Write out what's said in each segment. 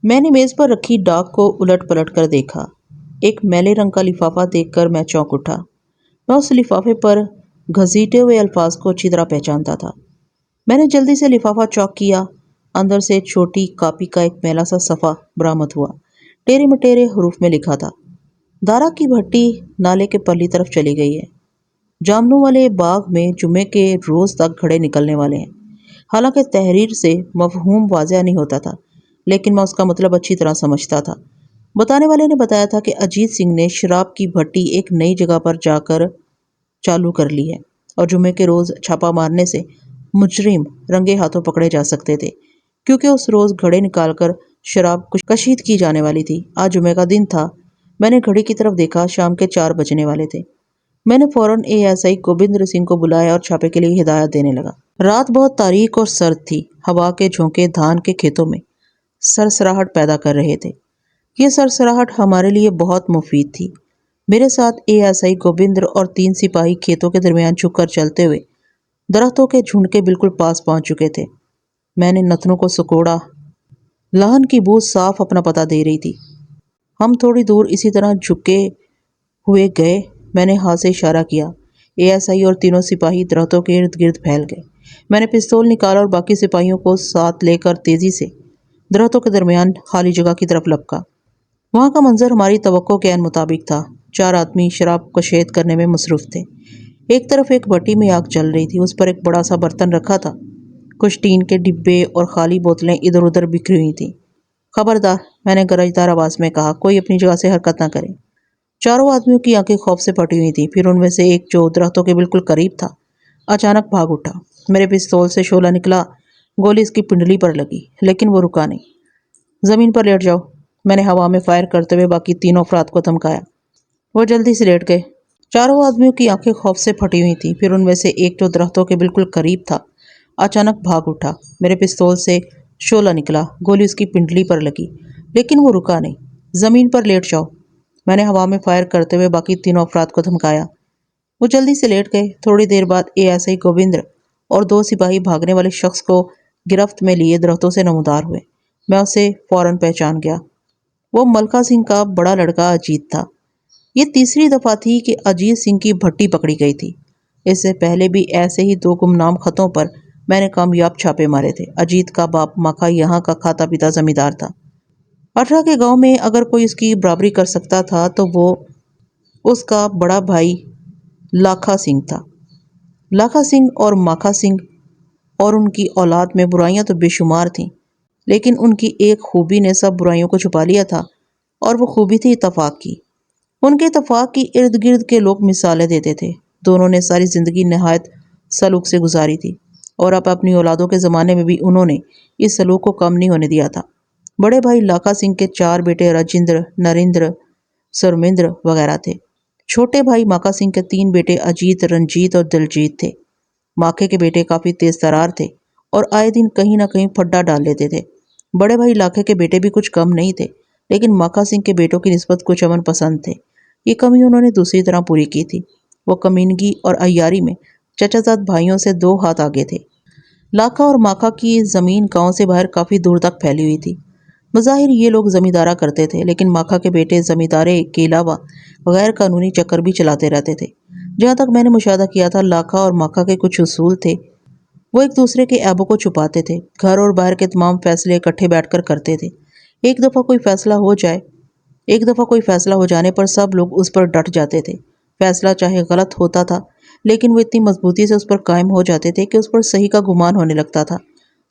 میں نے میز پر رکھی ڈاک کو الٹ پلٹ کر دیکھا۔ ایک میلے رنگ کا لفافہ دیکھ کر میں چونک اٹھا۔ میں اس لفافے پر گھسیٹے ہوئے الفاظ کو اچھی طرح پہچانتا تھا۔ میں نے جلدی سے لفافہ چوک کیا۔ اندر سے چھوٹی کاپی کا ایک میلا سا صفحہ برآمد ہوا۔ ٹیڑے مٹیرے حروف میں لکھا تھا، دارا کی بھٹی نالے کے پرلی طرف چلی گئی ہے۔ جامنوں والے باغ میں جمعے کے روز تک گھڑے نکلنے والے ہیں۔ حالانکہ تحریر سے مفہوم واضح نہیں ہوتا تھا، لیکن میں اس کا مطلب اچھی طرح سمجھتا تھا۔ بتانے والے نے بتایا تھا کہ اجیت سنگھ نے شراب کی بھٹی ایک نئی جگہ پر جا کر چالو کر لی ہے، اور جمعے کے روز چھاپا مارنے سے مجرم رنگے ہاتھوں پکڑے جا سکتے تھے، کیونکہ اس روز گھڑے نکال کر شراب کشید کی جانے والی تھی۔ آج جمعے کا دن تھا۔ میں نے گھڑی کی طرف دیکھا، شام کے 4 بجنے والے تھے۔ میں نے فوراً ASI گوبندر سنگھ کو بلایا اور چھاپے کے لیے ہدایت دینے لگا۔ رات بہت تاریک اور سرد تھی۔ ہوا کے جھونکے دھان کے کھیتوں میں سرسراہٹ پیدا کر رہے تھے۔ یہ سرسراہٹ ہمارے لیے بہت مفید تھی۔ میرے ساتھ ASI گوبندر اور 3 سپاہی کھیتوں کے درمیان جھک کر چلتے ہوئے درختوں کے جھنڈ کے بالکل پاس پہنچ چکے تھے۔ میں نے نتنوں کو سکوڑا۔ لہن کی بو صاف اپنا پتہ دے رہی تھی۔ ہم تھوڑی دور اسی طرح جھکے ہوئے گئے۔ میں نے ہاتھ سے اشارہ کیا۔ ASI اور تینوں سپاہی درختوں کے ارد گرد پھیل گئے۔ میں نے پستول نکالا اور باقی سپاہیوں کو ساتھ لے کر تیزی سے درختوں کے درمیان خالی جگہ کی طرف لپکا۔ وہاں کا منظر ہماری توقع کے عین مطابق تھا۔ 4 آدمی شراب کشید کرنے میں مصروف تھے۔ ایک طرف ایک بٹی میں آگ جل رہی تھی، اس پر ایک بڑا سا برتن رکھا تھا۔ کچھ ٹین کے ڈبے اور خالی بوتلیں ادھر ادھر بکھری ہوئی تھیں۔ خبردار، میں نے گرجدار آواز میں کہا، کوئی اپنی جگہ سے حرکت نہ کرے۔ چاروں آدمیوں کی آنکھیں خوف سے پھٹی ہوئی تھیں۔ پھر ان میں سے ایک جو درختوں کے بالکل قریب تھا، اچانک بھاگ اٹھا۔ میرے پستول سے شعلہ نکلا، گولی اس کی پنڈلی پر لگی، لیکن وہ رکا نہیں۔ زمین پر لیٹ جاؤ، میں نے ہوا میں فائر کرتے ہوئے باقی تینوں افراد کو دھمکایا۔ وہ جلدی سے لیٹ گئے۔ چاروں آدمیوں کی آنکھیں خوف سے پھٹی ہوئی تھیں۔ پھر ان میں سے ایک جو درختوں کے بالکل قریب تھا، اچانک بھاگ اٹھا۔ میرے پستول سے شعلہ نکلا، گولی اس کی پنڈلی پر لگی، لیکن وہ رکا نہیں۔ زمین پر لیٹ جاؤ، میں نے ہوا میں فائر کرتے ہوئے باقی تینوں افراد کو دھمکایا۔ وہ جلدی سے لیٹ گئے۔ تھوڑی دیر بعد ASI گوبندر اور 2 سپاہی بھاگنے والے شخص کو گرفت میں لیے درختوں سے نمودار ہوئے۔ میں اسے فوراً پہچان گیا۔ وہ ملکا سنگھ کا بڑا لڑکا اجیت تھا۔ یہ تیسری دفعہ تھی کہ اجیت سنگھ کی بھٹی پکڑی گئی تھی۔ اس سے پہلے بھی ایسے ہی 2 گمنام خطوں پر میں نے کامیاب چھاپے مارے تھے۔ اجیت کا باپ ماکھا یہاں کا کھاتا پیتا زمیندار تھا۔ 18 کے گاؤں میں اگر کوئی اس کی برابری کر سکتا تھا تو وہ اس کا بڑا بھائی لاکھا سنگھ تھا۔ لاکھا سنگھ اور ماکھا سنگھ اور ان کی اولاد میں برائیاں تو بے شمار تھیں، لیکن ان کی ایک خوبی نے سب برائیوں کو چھپا لیا تھا، اور وہ خوبی تھی اتفاق کی۔ ان کے اتفاق کی ارد گرد کے لوگ مثالیں دیتے تھے۔ دونوں نے ساری زندگی نہایت سلوک سے گزاری تھی، اور اب اپنی اولادوں کے زمانے میں بھی انہوں نے اس سلوک کو کم نہیں ہونے دیا تھا۔ بڑے بھائی لاکھا سنگھ کے 4 بیٹے راجندر، نریندر، سرمیندر وغیرہ تھے۔ چھوٹے بھائی ماکھا سنگھ کے 3 بیٹے اجیت، رنجیت اور دلجیت تھے۔ ماکھے کے بیٹے کافی تیز ترار تھے اور آئے دن کہیں نہ کہیں پھڈا ڈال لیتے تھے۔ بڑے بھائی لاکھے کے بیٹے بھی کچھ کم نہیں تھے، لیکن ماکھا سنگھ کے بیٹوں کی نسبت کچھ امن پسند تھے۔ یہ کمی انہوں نے دوسری طرح پوری کی تھی۔ وہ کمینگی اور عیاری میں چچا زاد بھائیوں سے 2 ہاتھ آگے تھے۔ لاکھا اور ماکھا کی زمین گاؤں سے باہر کافی دور تک پھیلی ہوئی تھی۔ بظاہر یہ لوگ زمیندارا کرتے تھے، لیکن ماکھا کے بیٹے زمیندارے کے علاوہ غیر قانونی چکر بھی چلاتے رہتے تھے۔ جہاں تک میں نے مشاہدہ کیا تھا، لاکھا اور ماکھا کے کچھ اصول تھے۔ وہ ایک دوسرے کے عیبوں کو چھپاتے تھے۔ گھر اور باہر کے تمام فیصلے اکٹھے بیٹھ کر کرتے تھے۔ ایک دفعہ کوئی فیصلہ ہو جانے پر سب لوگ اس پر ڈٹ جاتے تھے۔ فیصلہ چاہے غلط ہوتا تھا، لیکن وہ اتنی مضبوطی سے اس پر قائم ہو جاتے تھے کہ اس پر صحیح کا گمان ہونے لگتا تھا۔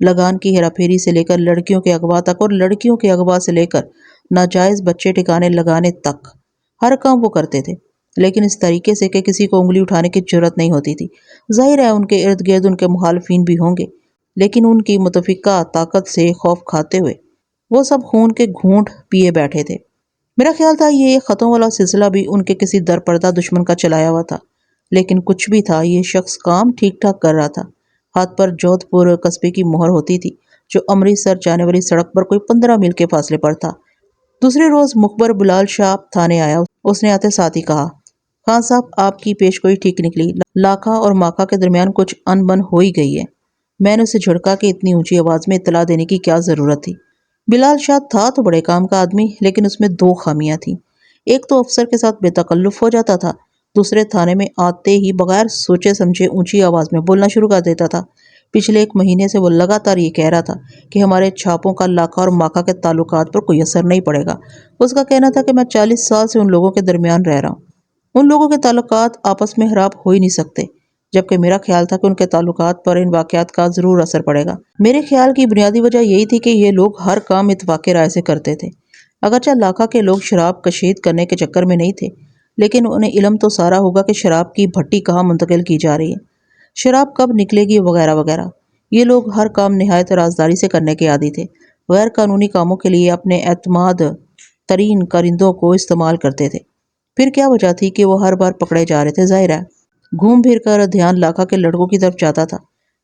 لگان کی ہیرا پھیری سے لے کر لڑکیوں کے اغوا تک، اور لڑکیوں کے اغوا سے لے کر ناجائز بچے ٹھکانے لگانے تک، ہر کام وہ کرتے تھے، لیکن اس طریقے سے کہ کسی کو انگلی اٹھانے کی جرات نہیں ہوتی تھی۔ ظاہر ہے ان کے ارد گرد ان کے مخالفین بھی ہوں گے، لیکن ان کی متفقہ طاقت سے خوف کھاتے ہوئے وہ سب خون کے گھونٹ پیے بیٹھے تھے۔ میرا خیال تھا یہ خطوں والا سلسلہ بھی ان کے کسی درپردہ دشمن کا چلایا ہوا تھا، لیکن کچھ بھی تھا، یہ شخص کام ٹھیک ٹھاک کر رہا تھا۔ ہاتھ پر جودھ پور قصبے کی مہر ہوتی تھی، جو امرتسر جانے والی سڑک پر کوئی 15 میل کے فاصلے پر تھا۔ دوسرے روز مخبر بلال شاہ تھانے آیا۔ اس نے آتے ساتھ ہی کہا، خان صاحب، آپ کی پیش گوئی ٹھیک نکلی۔ لاکھا اور ماکھا کے درمیان کچھ ان بن ہو ہی گئی ہے۔ میں نے اسے جھڑکا کہ اتنی اونچی آواز میں اطلاع دینے کی کیا ضرورت تھی۔ بلال شاہ تھا تو بڑے کام کا آدمی، لیکن اس میں دو خامیاں تھیں۔ ایک تو افسر کے ساتھ بے تکلف ہو جاتا تھا، دوسرے تھانے میں آتے ہی بغیر سوچے سمجھے اونچی آواز میں بولنا شروع کر دیتا تھا۔ پچھلے 1 مہینے سے وہ لگاتار یہ کہہ رہا تھا کہ ہمارے چھاپوں کا لاکھا اور ماکھا کے تعلقات پر کوئی اثر نہیں پڑے گا۔ اس کا کہنا تھا کہ میں 40 سال سے ان لوگوں کے درمیان رہ رہا ہوں، ان لوگوں کے تعلقات آپس میں خراب ہو ہی نہیں سکتے، جبکہ میرا خیال تھا کہ ان کے تعلقات پر ان واقعات کا ضرور اثر پڑے گا۔ میرے خیال کی بنیادی وجہ یہی تھی کہ یہ لوگ ہر کام اتفاق رائے سے کرتے تھے۔ اگرچہ لاکھا کے لوگ شراب کشید کرنے کے چکر میں نہیں تھے، لیکن انہیں علم تو سارا ہوگا کہ شراب کی بھٹی کہاں منتقل کی جا رہی ہے، شراب کب نکلے گی، وغیرہ وغیرہ۔ یہ لوگ ہر کام نہایت رازداری سے کرنے کے عادی تھے، غیر قانونی کاموں کے لیے اپنے اعتماد ترین کارندوں کو استعمال کرتے تھے۔ پھر کیا وجہ تھی کہ وہ ہر بار پکڑے جا رہے تھے؟ ظاہر ہے گھوم پھر کر دھیان لاکھا کے لڑکوں کی طرف جاتا تھا۔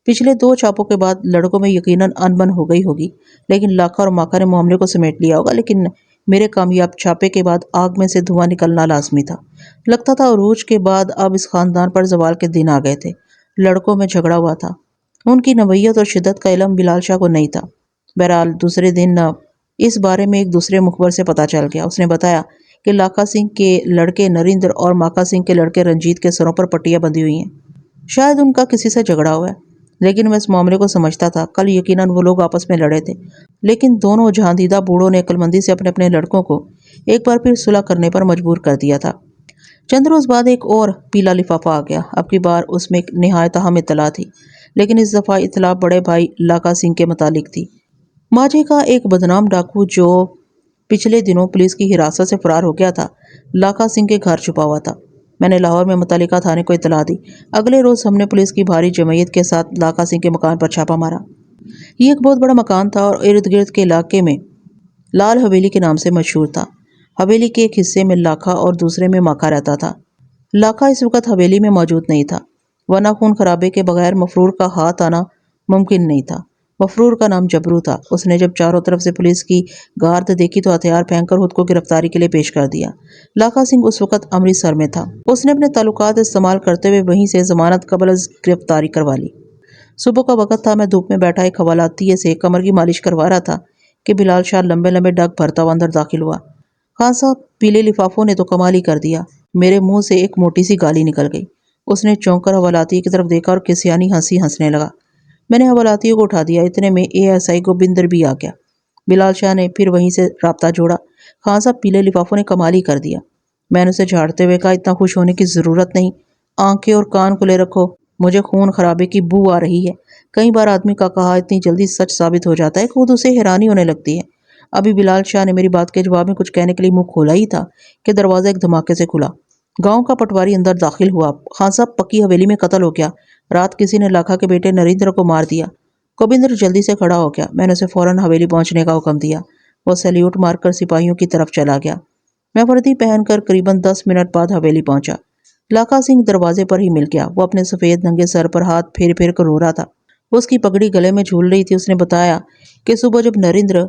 پچھلے 2 چھاپوں کے بعد لڑکوں میں یقیناً انبن ہو گئی ہوگی، لیکن لاکھا اور ماکھا نے معاملے کو سمیٹ لیا ہوگا۔ لیکن میرے کامیاب چھاپے کے بعد آگ میں سے دھواں نکلنا لازمی تھا۔ لگتا تھا عروج کے بعد اب اس خاندان پر زوال کے دن آ گئے تھے۔ لڑکوں میں جھگڑا ہوا تھا، ان کی نوعیت اور شدت کا علم بلال شاہ کو نہیں تھا۔ بہرحال دوسرے دن اس بارے میں ایک دوسرے مخبر سے پتہ چل گیا۔ اس نے بتایا کہ لاکھا سنگھ کے لڑکے نریندر اور ماکھا سنگھ کے لڑکے رنجیت کے سروں پر پٹیاں بندھی ہوئی ہیں۔ شاید ان کا کسی سے جھگڑا ہوا ہے، لیکن میں اس معاملے کو سمجھتا تھا۔ کل یقیناً وہ لوگ آپس میں لڑے تھے، لیکن دونوں جہاں دیدہ بوڑھوں نے عقل مندی سے اپنے اپنے لڑکوں کو ایک بار پھر صلح کرنے پر مجبور کر دیا تھا۔ چند روز بعد ایک اور پیلا لفافہ آ گیا۔ اب کی بار اس میں ایک نہایت اہم اطلاع تھی، لیکن اس دفعہ اطلاع بڑے بھائی لاکھا سنگھ کے متعلق تھی۔ ماجھے کا ایک بدنام ڈاکو جو پچھلے دنوں پولیس کی حراست سے فرار ہو گیا تھا، لاکھا سنگھ کے گھر چھپا ہوا تھا۔ میں نے لاہور میں متعلقہ تھانے کو اطلاع دی۔ اگلے روز ہم نے پولیس کی بھاری جمعیت کے ساتھ لاکھا سنگھ کے مکان پر چھاپا مارا۔ یہ ایک بہت بڑا مکان تھا اور ارد گرد کے علاقے میں لال حویلی کے نام سے مشہور تھا۔ حویلی کے ایک حصے میں لاکھا اور دوسرے میں ماکھا رہتا تھا۔ لاکھا اس وقت حویلی میں موجود نہیں تھا، ورنہ خون خرابے کے بغیر مفرور کا ہاتھ آنا ممکن نہیں تھا۔ مفرور کا نام جبرو تھا۔ اس نے جب چاروں طرف سے پولیس کی گارد دیکھی تو ہتھیار پھینک کر خود کو گرفتاری کے لیے پیش کر دیا۔ لاکھا سنگھ اس وقت امرتسر میں تھا۔ اس نے اپنے تعلقات استعمال کرتے ہوئے وہیں سے ضمانت قبل از گرفتاری کروا لی۔ صبح کا وقت تھا۔ میں دھوپ میں بیٹھا ایک حوالاتیے سے کمر کی مالش کروا رہا تھا کہ بلال شاہ لمبے لمبے ڈگ بھرتا ہوا اندر داخل ہوا۔ خان صاحب، پیلے لفافوں نے تو کمال ہی کر دیا۔ میرے منہ سے ایک موٹی سی گالی نکل گئی۔ اس نے چونک کر حوالاتیے کی طرف دیکھا اور کسیانی ہنسی ہنسنے لگا۔ میں نے حوالاتیے کو اٹھا دیا۔ اتنے میں ASI گوبندر بھی آ گیا۔ بلال شاہ نے پھر وہیں سے رابطہ جوڑا۔ خان صاحب، پیلے لفافوں نے کمال ہی کر دیا۔ میں نے اسے جھاڑتے ہوئے کہا، اتنا خوش ہونے کی ضرورت نہیں، آنکھیں اور کان کھلے رکھو، مجھے خون خرابے کی بو آ رہی ہے۔ کئی بار آدمی کا کہا اتنی جلدی سچ ثابت ہو جاتا ہے کہ خود اسے حیرانی ہونے لگتی ہے۔ ابھی بلال شاہ نے میری بات کے جواب میں کچھ کہنے کے لیے منہ کھولا ہی تھا کہ دروازہ ایک دھماکے سے کھلا۔ گاؤں کا پٹواری اندر داخل ہوا۔ خان صاحب، پکی حویلی میں قتل ہو گیا۔ رات کسی نے لاکھا کے بیٹے نریندر کو مار دیا۔ گوبندر جلدی سے کھڑا ہو گیا۔ میں نے اسے فوراً حویلی پہنچنے کا حکم دیا۔ وہ سیلیوٹ مار کر سپاہیوں کی طرف چلا گیا۔ میں وردی پہن کر قریباً 10 منٹ بعد حویلی پہنچا۔ لاکھا سنگھ دروازے پر ہی مل گیا۔ وہ اپنے سفید ننگے سر پر ہاتھ پھیر پھیر کر رو رہا تھا۔ اس کی پگڑی گلے میں جھول رہی تھی۔ اس نے بتایا کہ صبح جب نریندر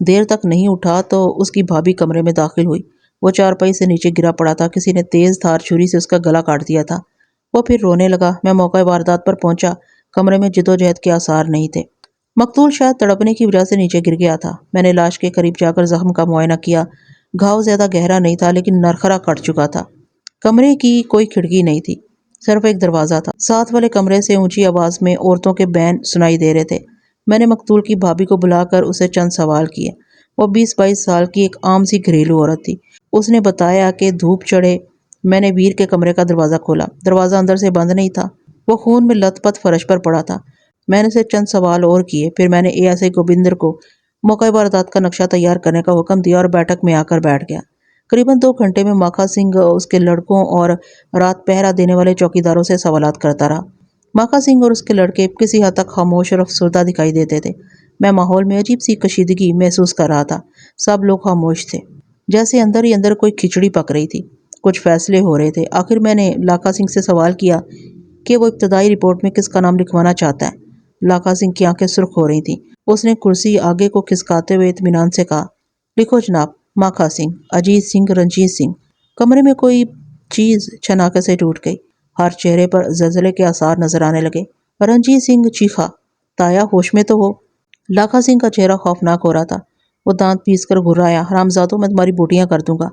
دیر تک نہیں اٹھا تو اس کی بھابھی کمرے میں داخل ہوئی۔ وہ چارپائی سے نیچے گرا پڑا تھا۔ کسی نے تیز دھار چھری سے اس کا گلا کاٹ دیا تھا۔ وہ پھر رونے لگا۔ میں موقع واردات پر پہنچا۔ کمرے میں جدوجہد کے آثار نہیں تھے۔ مقتول شاید تڑپنے کی وجہ سے نیچے گر گیا تھا۔ میں نے لاش کے قریب جا کر زخم کا معائنہ کیا۔ گھاؤ زیادہ گہرا نہیں تھا، لیکن نرخرا کٹ چکا تھا۔ کمرے کی کوئی کھڑکی نہیں تھی، صرف ایک دروازہ تھا۔ ساتھ والے کمرے سے اونچی آواز میں عورتوں کے بین سنائی دے رہے تھے۔ میں نے مقتول کی بھابھی کو بلا کر اسے چند سوال کیے۔ وہ 20-22 سال کی ایک عام سی گھریلو عورت تھی۔ اس نے بتایا کہ دھوپ چڑھے میں نے ویر کے کمرے کا دروازہ کھولا۔ دروازہ اندر سے بند نہیں تھا، وہ خون میں لت پت فرش پر پڑا تھا۔ میں نے اسے چند سوال اور کیے، پھر میں نے ASI گوبندر کو موقع واردات کا نقشہ تیار کرنے کا حکم دیا اور بیٹھک میں آ کر بیٹھ گیا۔ قریباً 2 گھنٹے میں ماکھا سنگھ اس کے لڑکوں اور رات پہرا دینے والے چوکیداروں سے سوالات کرتا رہا۔ ماکھا سنگھ اور اس کے لڑکے کسی حد تک خاموش اور افسردہ دکھائی دیتے تھے۔ میں ماحول میں عجیب سی کشیدگی محسوس کر رہا تھا۔ سب لوگ خاموش تھے، جیسے اندر ہی اندر کوئی کھچڑی پک رہی تھی۔ کچھ فیصلے ہو رہے تھے۔ آخر میں نے لاکھا سنگھ سے سوال کیا کہ وہ ابتدائی رپورٹ میں کس کا نام لکھوانا چاہتا ہے۔ لاکھا سنگھ کی آنکھیں سرخ ہو رہی تھیں۔ اس نے کرسی آگے کو کھسکاتے ہوئے اطمینان سے کہا، لکھو جناب، ماکھا سنگھ، اجیت سنگھ، رنجیت سنگھ۔ کمرے میں کوئی چیز چھناکے سے ٹوٹ گئی۔ ہر چہرے پر زلزلے کے آثار نظر آنے لگے۔ رنجیت سنگھ چیخا، تایا ہوش میں تو ہو؟ لاکھا سنگھ کا چہرہ خوفناک ہو رہا تھا۔ وہ دانت پیس کر گھرایا۔ حرامزادوں، میں تمہاری بوٹیاں کر دوں گا۔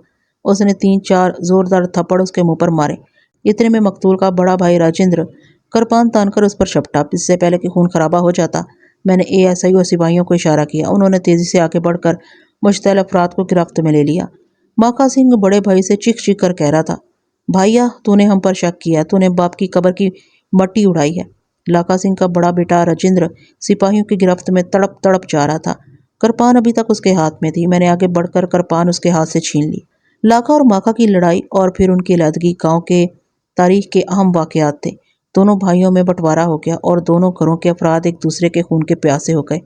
اس نے 3-4 زوردار تھپڑ اس کے منہ پر مارے۔ اتنے میں مقتول کا بڑا بھائی راجندر کرپان تان کر اس پر جھپٹا۔ اس سے پہلے کہ خون خرابہ ہو جاتا، میں نے ASI اور سپاہیوں کو اشارہ کیا۔ انہوں نے تیزی سے آگے بڑھ کر مشتعل افراد کو گرفت میں لے لیا۔ ماکا سنگھ بڑے بھائی سے چیخ چیخ کر کہہ رہا تھا، بھائیا، تو نے ہم پر شک کیا ہے، تو نے باپ کی قبر کی مٹی اڑائی ہے۔ لاکا سنگھ کا بڑا بیٹا راجندر سپاہیوں کی گرفت میں تڑپ تڑپ جا رہا تھا۔ کرپان ابھی تک اس کے ہاتھ میں تھی۔ میں نے آگے بڑھ کر کرپان اس کے ہاتھ سے چھین لی۔ لاکا اور ماکا کی لڑائی اور پھر ان کی علیحدگی گاؤں کے تاریخ کے اہم واقعات تھے۔ دونوں بھائیوں میں بٹوارا ہو گیا اور دونوں گھروں کے افراد ایک دوسرے کے خون کے پیاسے ہو گئے۔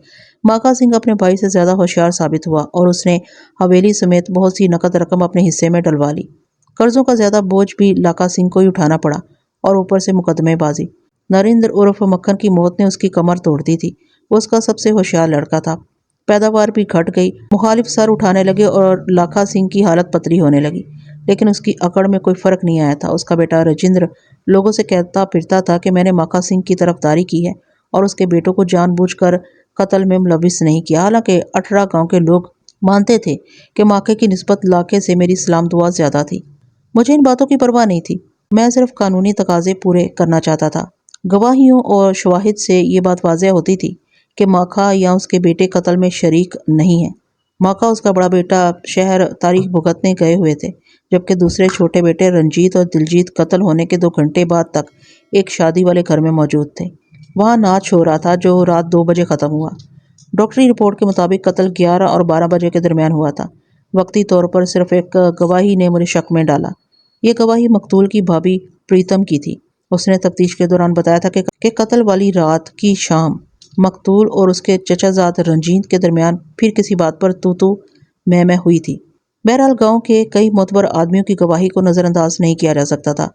ماکا سنگھ اپنے بھائی سے زیادہ ہوشیار ثابت ہوا اور اس نے حویلی سمیت بہت سی نقد رقم اپنے حصے میں ڈلوا لی۔ قرضوں کا زیادہ بوجھ بھی لاکا سنگھ کو ہی اٹھانا پڑا اور اوپر سے مقدمے بازی۔ نریندر عرف مکھن کی موت نے اس کی کمر توڑ دی تھی۔ وہ اس کا سب سے ہوشیار لڑکا تھا۔ پیداوار بھی گھٹ گئی، مخالف سر اٹھانے لگے اور لاکا سنگھ کی حالت پتلی ہونے لگی، لیکن اس کی اکڑ میں کوئی فرق نہیں آیا تھا۔ اس کا بیٹا راجندر لوگوں سے کہتا پھرتا تھا کہ میں نے ماکا سنگھ کی طرفداری کی ہے اور اس کے بیٹوں کو جان بوجھ کر قتل میں ملوث نہیں کیا، حالانکہ 18 گاؤں کے لوگ مانتے تھے کہ ماکے کی نسبت لاکے سے میری سلام دعا زیادہ تھی۔ مجھے ان باتوں کی پرواہ نہیں تھی، میں صرف قانونی تقاضے پورے کرنا چاہتا تھا۔ گواہیوں اور شواہد سے یہ بات واضح ہوتی تھی کہ ماکا یا اس کے بیٹے قتل میں شریک نہیں ہیں۔ ماکا، اس کا بڑا بیٹا، شہر تاریخ بھگتنے گئے ہوئے تھے، جبکہ دوسرے چھوٹے بیٹے رنجیت اور دلجیت قتل ہونے کے 2 گھنٹے بعد تک ایک شادی والے گھر میں موجود تھے۔ وہاں ناچ ہو رہا تھا جو رات 2 بجے ختم ہوا۔ ڈاکٹری رپورٹ کے مطابق قتل 11 اور 12 بجے کے درمیان ہوا تھا۔ وقتی طور پر صرف ایک گواہی نے مجھے شک میں ڈالا۔ یہ گواہی مقتول کی بھابھی پریتم کی تھی۔ اس نے تفتیش کے دوران بتایا تھا کہ قتل والی رات کی شام مقتول اور اس کے چچا زاد رنجیت کے درمیان پھر کسی بات پر تو میں ہوئی تھی۔ بہرحال گاؤں کے کئی معتبر آدمیوں کی گواہی کو نظر انداز نہیں کیا جا سکتا تھا۔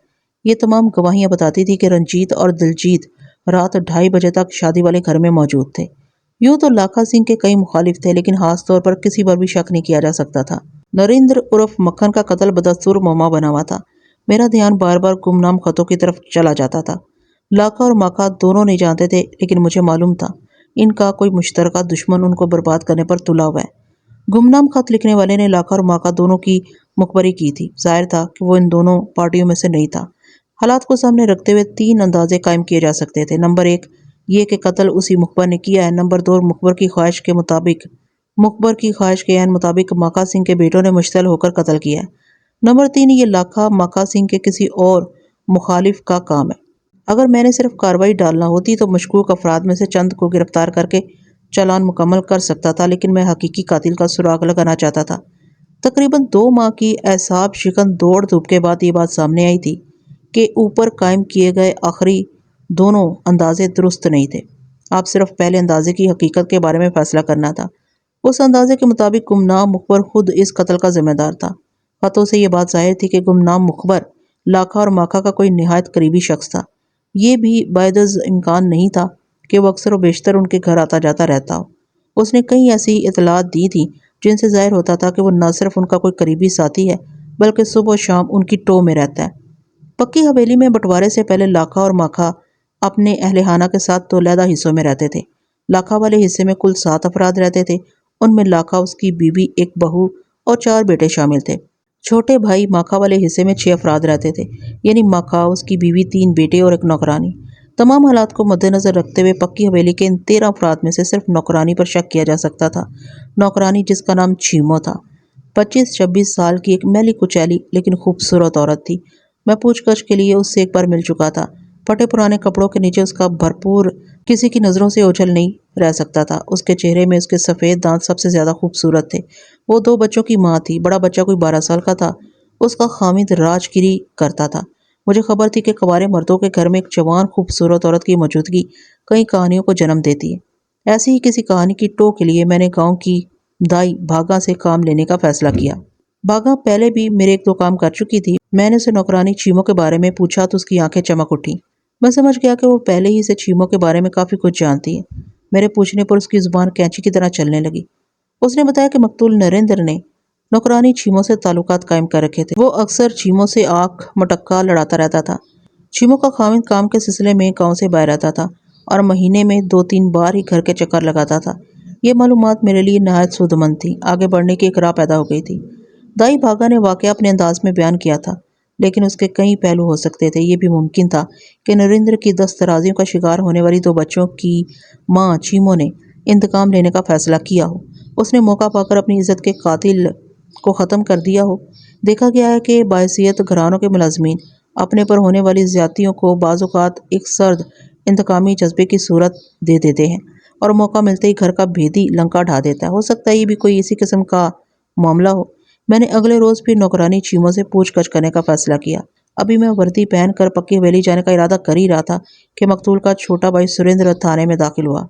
یہ تمام گواہیاں بتاتی تھی کہ رنجیت اور دلجیت رات 2:30 بجے تک شادی والے گھر میں موجود تھے۔ یوں تو لاکا سنگھ کے کئی مخالف تھے، لیکن خاص طور پر کسی پر بھی شک نہیں کیا جا سکتا تھا۔ نریندر عرف مکھن کا قتل بدستور موما بنا ہوا تھا۔ میرا دھیان بار بار گمنام خطوں کی طرف چلا جاتا تھا۔ لاکا اور ماکا دونوں نہیں جانتے تھے، لیکن مجھے معلوم تھا ان کا کوئی مشترکہ دشمن ان کو برباد کرنے پر تلا ہوا ہے۔ گمنام خط لکھنے والے نے لاکا اور ماکا دونوں کی مخبری کی تھی۔ ظاہر تھا کہ وہ ان دونوں پارٹیوں میں سے نہیں تھا۔ حالات کو سامنے رکھتے ہوئے 3 اندازے قائم کیے جا سکتے تھے۔ نمبر 1 یہ کہ قتل اسی مخبر نے کیا ہے۔ نمبر 2 مخبر کی خواہش کے عین مطابق ماکا سنگھ کے بیٹوں نے مشتعل ہو کر قتل کیا ہے۔ نمبر 3 یہ لاکا ماکا سنگھ کے کسی اور مخالف کا کام ہے۔ اگر میں نے صرف کارروائی ڈالنا ہوتی تو مشکوک افراد میں سے چند کو گرفتار کر کے چالان مکمل کر سکتا تھا، لیکن میں حقیقی قاتل کا سراغ لگانا چاہتا تھا۔ تقریباً 2 ماہ کی اعصاب شکن دوڑ دھوپ کے بعد یہ بات سامنے آئی تھی کہ اوپر قائم کیے گئے آخری دونوں اندازے درست نہیں تھے۔ آپ صرف پہلے اندازے کی حقیقت کے بارے میں فیصلہ کرنا تھا۔ اس اندازے کے مطابق گمنام مخبر خود اس قتل کا ذمہ دار تھا۔ خطوں سے یہ بات ظاہر تھی کہ گمنام مخبر لاکا اور ماکا کا کوئی نہایت قریبی شخص تھا۔ یہ بھی بعیداز امکان نہیں تھا کہ وہ اکثر و بیشتر ان کے گھر آتا جاتا رہتا ہو۔ اس نے کئی ایسی اطلاعات دی تھی جن سے ظاہر ہوتا تھا کہ وہ نہ صرف ان کا کوئی قریبی ساتھی ہے، بلکہ صبح و شام ان کی ٹو میں رہتا ہے۔ پکی حویلی میں بٹوارے سے پہلے لاکا اور ماکا اپنے اہل خانہ کے ساتھ 2 علیحدہ حصوں میں رہتے تھے۔ لاکا والے حصے میں کل 7 افراد رہتے تھے۔ ان میں لاکا، اس کی بیوی، ایک بہو اور 4 بیٹے شامل تھے۔ چھوٹے بھائی ماکا والے حصے میں 6 افراد رہتے تھے، یعنی ماکا، اس کی بیوی، 3 بیٹے اور ایک نوکرانی۔ تمام حالات کو مد نظر رکھتے ہوئے پکی حویلی کے ان 13 افراد میں سے صرف نوکرانی پر شک کیا جا سکتا تھا۔ نوکرانی، جس کا نام چیمو تھا، 25-26 سال کی ایک میلی کچیلی لیکن خوبصورت عورت تھی۔ میں پوچھ گچھ کے لیے اس سے ایک بار مل چکا تھا۔ پھٹے پرانے کپڑوں کے نیچے اس کا بھرپور کسی کی نظروں سے اوجھل نہیں رہ سکتا تھا۔ اس کے چہرے میں اس کے سفید دانت سب سے زیادہ خوبصورت تھے۔ وہ 2 بچوں کی ماں تھی۔ بڑا بچہ کوئی 12 سال کا تھا۔ اس کا خامد راج گیری کرتا تھا۔ مجھے خبر تھی کہ کنوارے مردوں کے گھر میں ایک جوان خوبصورت عورت کی موجودگی کئی کہانیوں کو جنم دیتی ہے۔ ایسی ہی کسی کہانی کی ٹو کے لیے میں نے گاؤں کی دائی بھاگا سے کام لینے کا فیصلہ کیا۔ بھاگا پہلے بھی میرے 1-2 کام کر چکی تھی۔ میں نے اسے نوکرانی چیمو کے بارے میں پوچھا تو اس کی آنکھیں چمک اٹھیں۔ میں سمجھ گیا کہ وہ پہلے ہی سے چیمو کے بارے میں کافی کچھ جانتی ہے۔ میرے پوچھنے پر اس کی زبان کینچی کی طرح چلنے لگی۔ اس نے بتایا کہ مقتول نریندر نے نوکرانی چیمو سے تعلقات قائم کر رکھے تھے۔ وہ اکثر چیمو سے آنکھ مٹکا لڑاتا رہتا تھا۔ چیمو کا خاوند کام کے سلسلے میں گاؤں سے باہر رہتا تھا اور مہینے میں 2-3 بار ہی گھر کے چکر لگاتا تھا۔ یہ معلومات میرے لیے نہایت سودمند تھی۔ آگے بڑھنے کی ایک راہ پیدا ہو گئی تھی۔ دائی بھاگا نے واقعہ اپنے انداز میں بیان کیا تھا، لیکن اس کے کئی پہلو ہو سکتے تھے۔ یہ بھی ممکن تھا کہ نریندر کی دست درازیوں کا شکار ہونے والی 2 بچوں کی ماں چیمو نے انتقام لینے کا فیصلہ کیا ہو۔ اس نے موقع پا کر اپنی عزت کے قاتل کو ختم کر دیا ہو۔ دیکھا گیا ہے کہ باحثیت گھرانوں کے ملازمین اپنے پر ہونے والی زیادتیوں کو بعض اوقات ایک سرد انتقامی جذبے کی صورت دے دیتے ہیں اور موقع ملتے ہی گھر کا بھیدی لنکا ڈھا دیتا ہے۔ ہو سکتا ہے یہ بھی کوئی اسی قسم کا معاملہ ہو۔ میں نے اگلے روز پھر نوکرانی چیمو سے پوچھ گچھ کرنے کا فیصلہ کیا۔ ابھی میں وردی پہن کر پکی حویلی جانے کا ارادہ کر ہی رہا تھا کہ مقتول کا چھوٹا بھائی سریندر تھانے میں داخل ہوا۔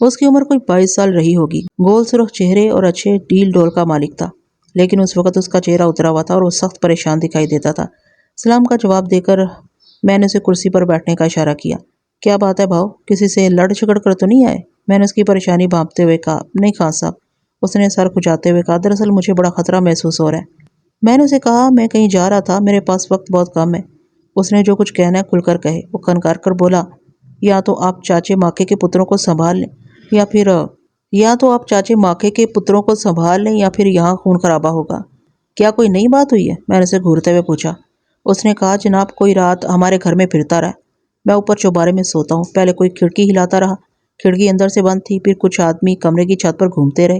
اس کی عمر کوئی 22 سال رہی ہوگی۔ گول سرخ چہرے اور اچھے ڈیل ڈول کا مالک تھا، لیکن اس وقت اس کا چہرہ اترا ہوا تھا اور وہ سخت پریشان دکھائی دیتا تھا۔ سلام کا جواب دے کر میں نے اسے کرسی پر بیٹھنے کا اشارہ کیا۔ کیا بات ہے بھاؤ، کسی سے لڑ جھگڑ کر تو نہیں آئے؟ میں نے اس کی پریشانی بھانپتے ہوئے کہا۔ نہیں خان صاحب، اس نے سر کھجاتے ہوئے کہا، دراصل مجھے بڑا خطرہ محسوس ہو رہا ہے۔ میں نے اسے کہا، میں کہیں جا رہا تھا، میرے پاس وقت بہت کم ہے۔ اس نے جو کچھ کہنا ہے کھل کر کہے۔ وہ کھنکار کر بولا، یا تو آپ چاچے ماکے کے پتروں کو سنبھال لیں یا پھر یہاں خون خرابہ ہوگا۔ کیا کوئی نئی بات ہوئی ہے؟ میں نے اسے گھورتے ہوئے پوچھا۔ اس نے کہا، جناب کوئی رات ہمارے گھر میں پھرتا رہا۔ میں اوپر چوبارے میں سوتا ہوں، پہلے کوئی کھڑکی ہلاتا رہا، کھڑکی اندر سے بند تھی، پھر کچھ آدمی کمرے کی چھت پر گھومتے رہے۔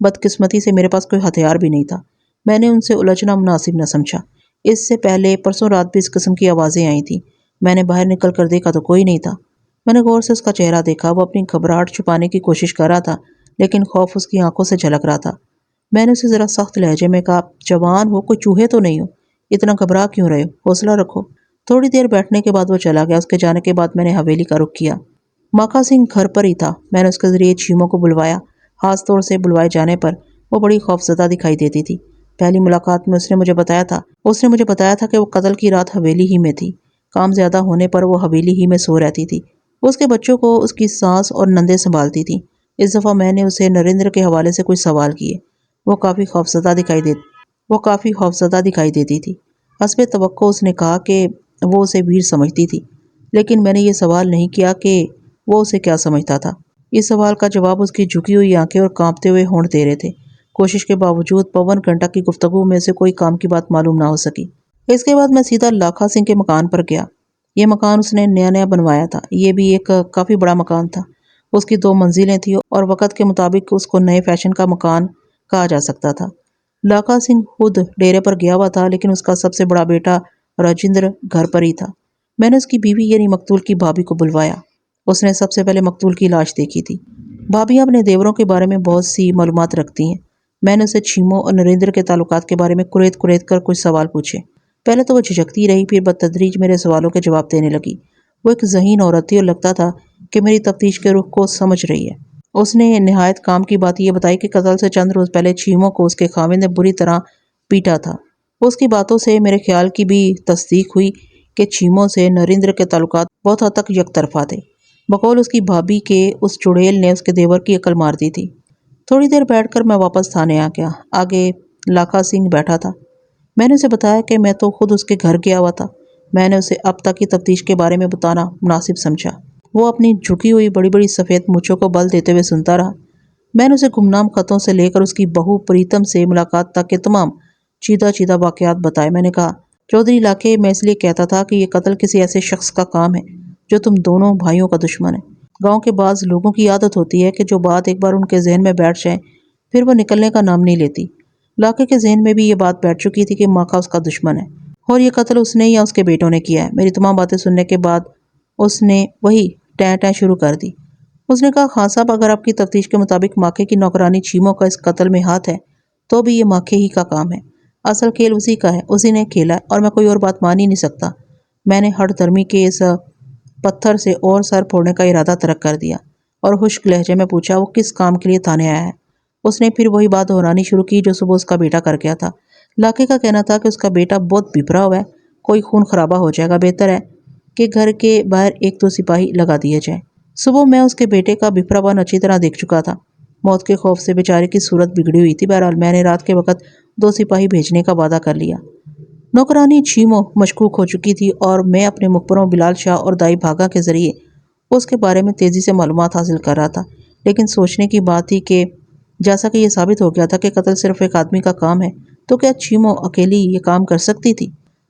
بدقسمتی سے میرے پاس کوئی ہتھیار بھی نہیں تھا۔ میں نے ان سے الجھنا مناسب نہ سمجھا۔ اس سے پہلے پرسوں رات بھی اس قسم کی آوازیں آئی تھیں۔ میں نے باہر نکل کر دیکھا تو کوئی نہیں تھا۔ میں نے غور سے اس کا چہرہ دیکھا۔ وہ اپنی گھبراہٹ چھپانے کی کوشش کر رہا تھا، لیکن خوف اس کی آنکھوں سے جھلک رہا تھا۔ میں نے اسے ذرا سخت لہجے میں کہا، جوان ہو، کوئی چوہے تو نہیں ہو، اتنا گھبرا کیوں رہے ہو؟ حوصلہ رکھو۔ تھوڑی دیر بیٹھنے کے بعد وہ چلا گیا۔ اس کے جانے کے بعد میں نے حویلی کا رخ کیا۔ ماکا سنگھ گھر پر ہی تھا۔ میں نے اس کے ذریعے چیمو کو بلوایا۔ خاص طور سے بلوائے جانے پر وہ بڑی خوفزدہ دکھائی دیتی تھی۔ پہلی ملاقات میں اس نے مجھے بتایا تھا کہ وہ قتل کی رات حویلی ہی میں تھی۔ کام زیادہ ہونے پر وہ حویلی ہی میں سو رہتی تھی۔ اس کے بچوں کو اس کی ساس اور نندیں سنبھالتی تھیں۔ اس دفعہ میں نے اسے نریندر کے حوالے سے کچھ سوال کیے۔ وہ کافی خوفزدہ دکھائی دیتی تھی۔ حسب توقع اس نے کہا کہ وہ اسے ویر سمجھتی تھی، لیکن میں نے یہ سوال نہیں کیا کہ وہ اسے کیا سمجھتا تھا۔ اس سوال کا جواب اس کی جھکی ہوئی آنکھیں اور کانپتے ہوئے ہونٹ دے رہے تھے۔ کوشش کے باوجود 52 گھنٹہ کی گفتگو میں سے کوئی کام کی بات معلوم نہ ہو سکی۔ اس کے بعد میں سیدھا لاکھا سنگھ کے مکان پر گیا۔ یہ مکان اس نے نیا بنوایا تھا۔ یہ بھی ایک کافی بڑا مکان تھا۔ اس کی 2 منزلیں تھیں اور وقت کے مطابق اس کو نئے فیشن کا مکان کہا جا سکتا تھا۔ لاکھا سنگھ خود ڈیرے پر گیا ہوا تھا، لیکن اس کا سب سے بڑا بیٹا راجندر گھر پر ہی تھا۔ میں نے اس کی بیوی یعنی مقتول کی بھابھی کو بلوایا۔ اس نے سب سے پہلے مقتول کی لاش دیکھی تھی۔ بھابھیاں اپنے دیوروں کے بارے میں بہت سی معلومات رکھتی ہیں۔ میں نے اسے چیمو اور نریندر کے تعلقات کے بارے میں کریت کر کچھ سوال پوچھے۔ پہلے تو وہ جھجکتی رہی، پھر بتدریج میرے سوالوں کے جواب دینے لگی۔ وہ ایک ذہین عورت تھی اور لگتا تھا کہ میری تفتیش کے رخ کو سمجھ رہی ہے۔ اس نے نہایت کام کی بات یہ بتائی کہ قتل سے چند روز پہلے چیمو کو اس کے خاوند نے بری طرح پیٹا تھا۔ اس کی باتوں سے میرے خیال کی بھی تصدیق ہوئی کہ چیمو سے نریندر کے تعلقات بہت حد تک یک طرفہ تھے۔ بقول اس کی بھابھی کے اس چڑیل نے اس کے دیور کی عقل مار دی تھی۔ تھوڑی دیر بیٹھ کر میں واپس تھانے آ گیا۔ آگے لاکھا سنگھ بیٹھا تھا۔ میں نے اسے بتایا کہ میں تو خود اس کے گھر گیا ہوا تھا۔ میں نے اسے اب تک کی تفتیش کے بارے میں بتانا مناسب سمجھا۔ وہ اپنی جھکی ہوئی بڑی بڑی سفید مونچھوں کو بل دیتے ہوئے سنتا رہا۔ میں نے اسے گمنام خطوں سے لے کر اس کی بہو پریتم سے ملاقات تک کے تمام چیدہ واقعات بتائے۔ میں نے کہا، چودھری لاکھے، میں اس لیے کہتا تھا کہ یہ قتل کسی ایسے شخص کا کام ہے جو تم دونوں بھائیوں کا دشمن ہے۔ گاؤں کے بعض لوگوں کی عادت ہوتی ہے کہ جو بات ایک بار ان کے ذہن میں بیٹھ جائے پھر وہ نکلنے کا نام نہیں لیتی۔ لاکھے کے ذہن میں بھی یہ بات بیٹھ چکی تھی کہ ماکا اس کا دشمن ہے اور یہ قتل اس نے یا اس کے بیٹوں نے کیا ہے۔ میری تمام باتیں سننے کے بعد اس نے وہی ٹیں شروع کر دی۔ اس نے کہا، خان صاحب، اگر آپ کی تفتیش کے مطابق ماکے کی نوکرانی چیمو کا اس قتل میں ہاتھ ہے تو بھی یہ ماکے ہی کا کام ہے۔ اصل کھیل اسی کا ہے، اسی نے کھیلا ہے اور میں کوئی اور بات مان ہی نہیں سکتا۔ میں نے ہٹ دھرمی کے اس پتھر سے اور سر پھوڑنے کا ارادہ ترک کر دیا اور خشک لہجے میں پوچھا، وہ کس کام کے لیے تھانے آیا ہے؟ اس نے پھر وہی بات دہرانی شروع کی جو صبح اس کا بیٹا کر گیا تھا۔ لاکھے کا کہنا تھا کہ اس کا بیٹا بہت بھپرا ہوا ہے، کوئی خون خرابہ ہو جائے گا، بہتر ہے کہ گھر کے باہر 1-2 سپاہی لگا دیے جائیں۔ صبح میں اس کے بیٹے کا بھپرا پن اچھی طرح دیکھ چکا تھا۔ موت کے خوف سے بیچارے کی صورت بگڑی ہوئی تھی۔ بہرحال میں نے رات کے وقت 2 سپاہی بھیجنے کا وعدہ کر لیا۔ نوکرانی چیمو مشکوک ہو چکی تھی اور میں اپنے مخبروں بلال شاہ اور دائی بھاگا کے ذریعے اس کے بارے میں تیزی سے معلومات حاصل کر رہا تھا۔ لیکن سوچنے کی بات تھی کہ جیسا کہ یہ ثابت ہو گیا تھا کہ قتل صرف ایک آدمی کا کام ہے، تو کیا چیمو اکیلی یہ کام کر سکتی تھی؟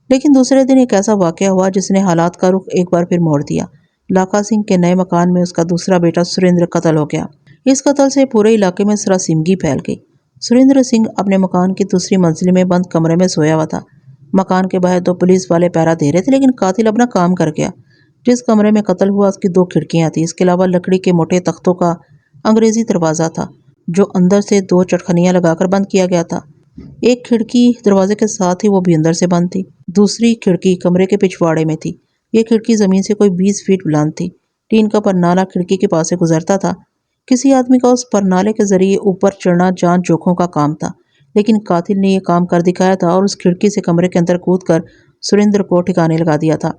لیکن دوسرے دن ایک ایسا واقعہ ہوا جس نے حالات کا رخ ایک بار پھر موڑ دیا۔ لاکا سنگھ کے نئے مکان میں اس کا دوسرا بیٹا سریندر قتل ہو گیا۔ اس قتل سے پورے علاقے میں سراسیمگی پھیل گئی۔ سریندر سنگھ اپنے مکان کی دوسری منزل میں بند کمرے میں سویا ہوا تھا۔ مکان کے باہر 2 پولیس والے پہرا دے رہے تھے، لیکن قاتل اپنا کام کر گیا۔ جس کمرے میں قتل ہوا اس کی 2 کھڑکیاں تھیں۔ اس کے علاوہ لکڑی کے موٹے تختوں کا انگریزی دروازہ تھا جو اندر سے 2 چٹکنیاں لگا کر بند کیا گیا تھا۔ ایک کھڑکی دروازے کے ساتھ ہی وہ بھی اندر سے بند تھی۔ دوسری کھڑکی کمرے کے پچھواڑے میں تھی۔ یہ کھڑکی زمین سے کوئی 20 فیٹ بلند تھی۔ ٹین کا پرنالہ کھڑکی کے پاس سے گزرتا تھا۔ کسی آدمی کا اس پرنالے کے ذریعے اوپر چڑھنا جان جوکھوں کا کام تھا، لیکن قاتل نے یہ کام کر دکھایا تھا اور اس کھڑکی سے کمرے کے اندر کود کر سریندر کو ٹھکانے لگا دیا تھا۔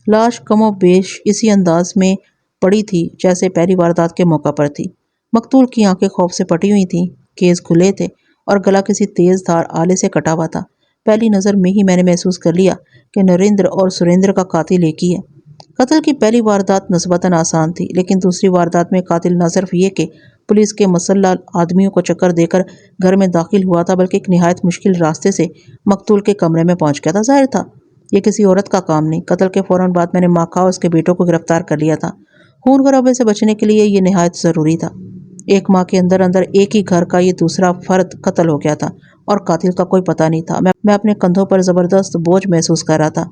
لاش کم و بیش اسی انداز میں پڑی تھی جیسے پہلی واردات کے موقع پر تھی۔ مقتول کی آنکھیں خوف سے پٹی ہوئی تھیں، کیس کھلے تھے اور گلا کسی تیز دھار آلے سے کٹا ہوا تھا۔ پہلی نظر میں ہی میں نے محسوس کر لیا کہ نریندر اور سریندر کا قاتل ایک ہی ہے۔ قتل کی پہلی واردات نسبتاً آسان تھی، لیکن دوسری واردات میں قاتل نہ صرف یہ کہ پولیس کے مسلح آدمیوں کو چکر دے کر گھر میں داخل ہوا تھا، بلکہ ایک نہایت مشکل راستے سے مقتول کے کمرے میں پہنچ گیا تھا۔ ظاہر تھا یہ کسی عورت کا کام نہیں۔ قتل کے فوراً بعد میں نے ماکا اور اس کے بیٹوں کو گرفتار کر لیا تھا۔ خون خرابے سے بچنے کے لیے یہ نہایت ضروری تھا۔ ایک ماہ کے اندر اندر ایک ہی گھر کا یہ دوسرا فرد قتل ہو گیا تھا اور قاتل کا کوئی پتہ نہیں تھا۔ میں اپنے کندھوں پر زبردست بوجھ محسوس کر رہا تھا۔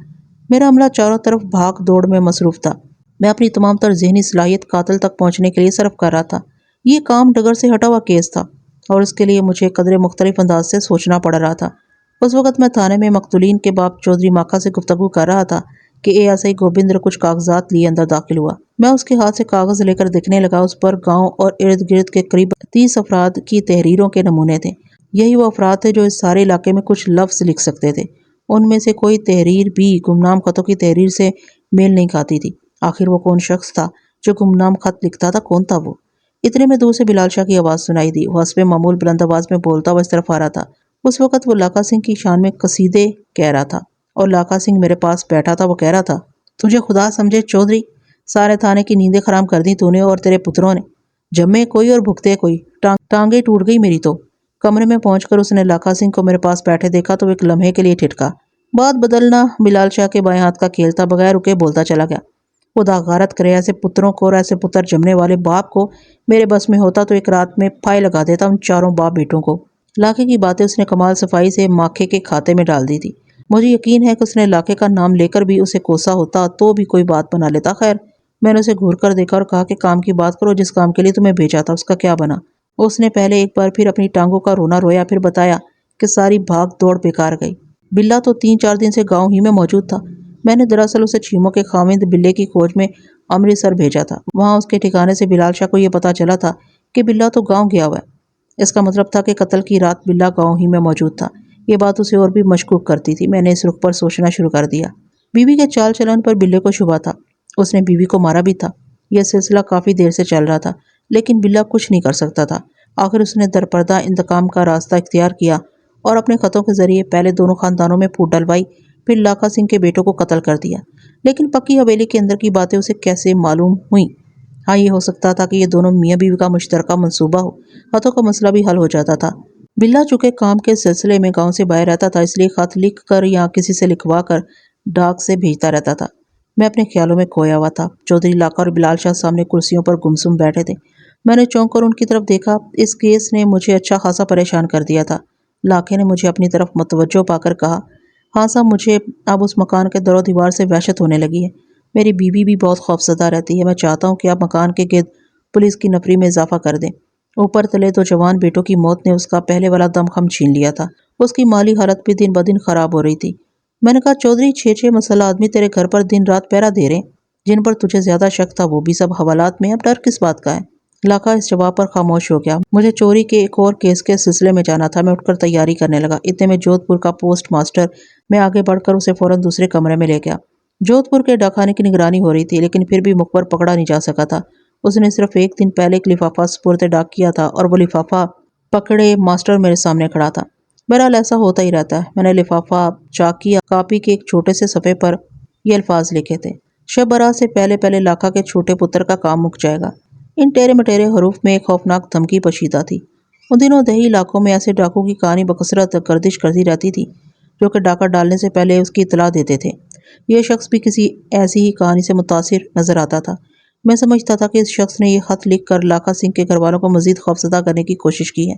میرا عملہ چاروں طرف بھاگ دوڑ میں مصروف تھا۔ میں اپنی تمام تر ذہنی صلاحیت قاتل تک پہنچنے کے لیے صرف کر رہا تھا۔ یہ کام ڈگر سے ہٹا ہوا کیس تھا اور اس کے لیے مجھے قدرے مختلف انداز سے سوچنا پڑ رہا تھا۔ اس وقت میں تھانے میں مقتولین کے باپ چودھری ماکا سے گفتگو کر رہا تھا کہ اے ایس آئی گوبندر کچھ کاغذات لیے اندر داخل ہوا۔ میں اس کے ہاتھ سے کاغذ لے کر دیکھنے لگا۔ اس پر گاؤں اور ارد گرد کے قریب 30 افراد کی تحریروں کے نمونے تھے۔ یہی وہ افراد تھے جو اس سارے علاقے میں کچھ لفظ لکھ سکتے تھے۔ ان میں سے کوئی تحریر بھی گمنام خطوں کی تحریر سے میل نہیں کھاتی تھی۔ آخر وہ کون شخص تھا جو گمنام خط لکھتا تھا؟ کون تھا وہ؟ اتنے میں دور سے بلال شاہ کی آواز سنائی دی۔ وہ حسب معمول بلند آواز میں بولتا ہوا اس طرف آ رہا تھا۔ اس وقت وہ لاکا سنگھ کی شان میں قصیدے کہہ رہا تھا اور لاکا سنگھ میرے پاس بیٹھا تھا۔ وہ کہہ رہا تھا، تجھے خدا سمجھے چودھری، سارے تھانے کی نیندیں حرام کر دی تو نے اور تیرے پتروں نے۔ جمے کوئی اور بھگتے کوئی، ٹانگیں ٹوٹ گئی میری تو۔ کمرے میں پہنچ کر اس نے لاکا سنگھ کو میرے پاس بیٹھے دیکھا تو وہ ایک لمحے کے لیے ٹھٹکا۔ بات بدلنا بلال شاہ کے بائیں ہاتھ کا کھیل تھا۔ بغیر رکے بولتا چلا گیا، خدا غارت کرے، ایسے پتروں کو اور ایسے پتر جمنے والے باپ کو میرے بس میں ہوتا تو ایک رات میں پھائے لگا دیتا ان چاروں باپ بیٹوں کو۔ لاکے کی باتیں اس نے کمال صفائی سے ماکھے کے کھاتے میں ڈال دی تھی۔ مجھے یقین ہے کہ اس نے لاکے کا نام لے کر بھی اسے کوسا ہوتا تو بھی کوئی بات بنا لیتا۔ خیر، میں نے اسے گھور کر دیکھا اور کہا کہ کام کی بات کرو، جس کام کے لیے تمہیں بھیجا تھا اس کا کیا بنا؟ اس نے پہلے ایک بار پھر اپنی ٹانگوں کا رونا رویا، پھر بتایا کہ ساری بھاگ دوڑ بیکار گئی۔ بلّا تو 3-4 دن سے گاؤں ہی میں موجود تھا۔ میں نے دراصل اسے چیموں کے خاوند بلے کی کھوج میں امرتسر بھیجا تھا۔ وہاں اس کے ٹھکانے سے بلال شاہ کو یہ پتہ چلا تھا کہ بلّا تو گاؤں گیا ہوا ہے۔ اس کا مطلب تھا کہ قتل کی رات بلّا گاؤں ہی میں موجود تھا۔ یہ بات اسے اور بھی مشکوک کرتی تھی۔ میں نے اس رخ پر سوچنا شروع کر دیا۔ بیوی کے چال چلن پر بلے کو شبہ تھا۔ اس نے بیوی کو مارا بھی تھا۔ یہ سلسلہ کافی دیر سے چل رہا تھا، لیکن بلّا کچھ نہیں کر سکتا تھا۔ آخر اس نے درپردہ انتقام کا راستہ اختیار کیا اور اپنے خطوں کے ذریعے پہلے دونوں خاندانوں میں پھوٹ ڈلوائی، پھر لاکا سنگھ کے بیٹوں کو قتل کر دیا۔ لیکن پکی حویلی کے اندر کی باتیں اسے کیسے معلوم ہوئیں؟ ہاں، یہ ہو سکتا تھا کہ یہ دونوں میاں بیوی کا مشترکہ منصوبہ ہو۔ خطوں کا مسئلہ بھی حل ہو جاتا تھا۔ بلّا چونکہ کام کے سلسلے میں گاؤں سے باہر رہتا تھا، اس لیے خط لکھ کر یا کسی سے لکھوا کر ڈاک سے بھیجتا رہتا تھا۔ میں اپنے خیالوں میں کھویا ہوا تھا۔ چودھری لاکا اور بلال شاہ سامنے کرسیوں پر گمسم بیٹھے تھے۔ میں نے چونک کر ان کی طرف دیکھا۔ اس کیس نے مجھے اچھا خاصا پریشان کر دیا تھا۔ لاکے نے مجھے اپنی طرف متوجہ پا کر کہا، ہاں صاحب، مجھے اب اس مکان کے در و دیوار سے وحشت ہونے لگی ہے۔ میری بیوی بھی بہت خوفزدہ رہتی ہے۔ میں چاہتا ہوں کہ آپ مکان کے گرد پولیس کی نفری میں اضافہ کر دیں۔ اوپر تلے 2 جوان بیٹوں کی موت نے اس کا پہلے والا دم خم چھین لیا تھا۔ اس کی مالی حالت بھی دن بدن خراب ہو رہی تھی۔ میں نے کہا، چودھری، 6 مسلح آدمی تیرے گھر پر دن رات پہرا دے رہے ہیں۔ جن پر تجھے زیادہ شک تھا وہ بھی سب حوالات میں ہیں۔ اب ڈر کس بات کا ہے؟ لاکا اس جواب پر خاموش ہو گیا۔ مجھے چوری کے ایک اور کیس کے سلسلے میں جانا تھا۔ میں اٹھ کر تیاری کرنے لگا۔ اتنے میں جودھ پور کا پوسٹ ماسٹر، میں آگے بڑھ کر اسے فوراً دوسرے کمرے میں لے گیا۔ جودھ پور کے ڈاکخانے کی نگرانی ہو رہی تھی، لیکن پھر بھی مخبر پکڑا نہیں جا سکا تھا۔ اس نے صرف ایک دن پہلے ایک لفافہ سپرد ڈاک کیا تھا اور وہ لفافہ پکڑے ماسٹر میرے سامنے کھڑا تھا۔ بہرحال ایسا ہوتا ہی رہتا ہے۔ میں نے لفافہ چاک کیا۔ کاپی کے ایک چھوٹے سے صفحے پر یہ الفاظ لکھے تھے، شب برات سے پہلے پہلے لاکا کے چھوٹے پتر کا کام مک جائے گا۔ ان ٹیرے مٹیرے حروف میں ایک خوفناک دھمکی پوشیدہ تھی۔ ان دنوں دیہی علاقوں میں ایسے ڈاکو کی کہانی بکثرت گردش کرتی رہتی تھی جو کہ ڈاکہ ڈالنے سے پہلے اس کی اطلاع دیتے تھے۔ یہ شخص بھی کسی ایسی ہی کہانی سے متاثر نظر آتا تھا۔ میں سمجھتا تھا کہ اس شخص نے یہ خط لکھ کر لاکھا سنگھ کے گھر والوں کو مزید خوفزدہ کرنے کی کوشش کی ہے۔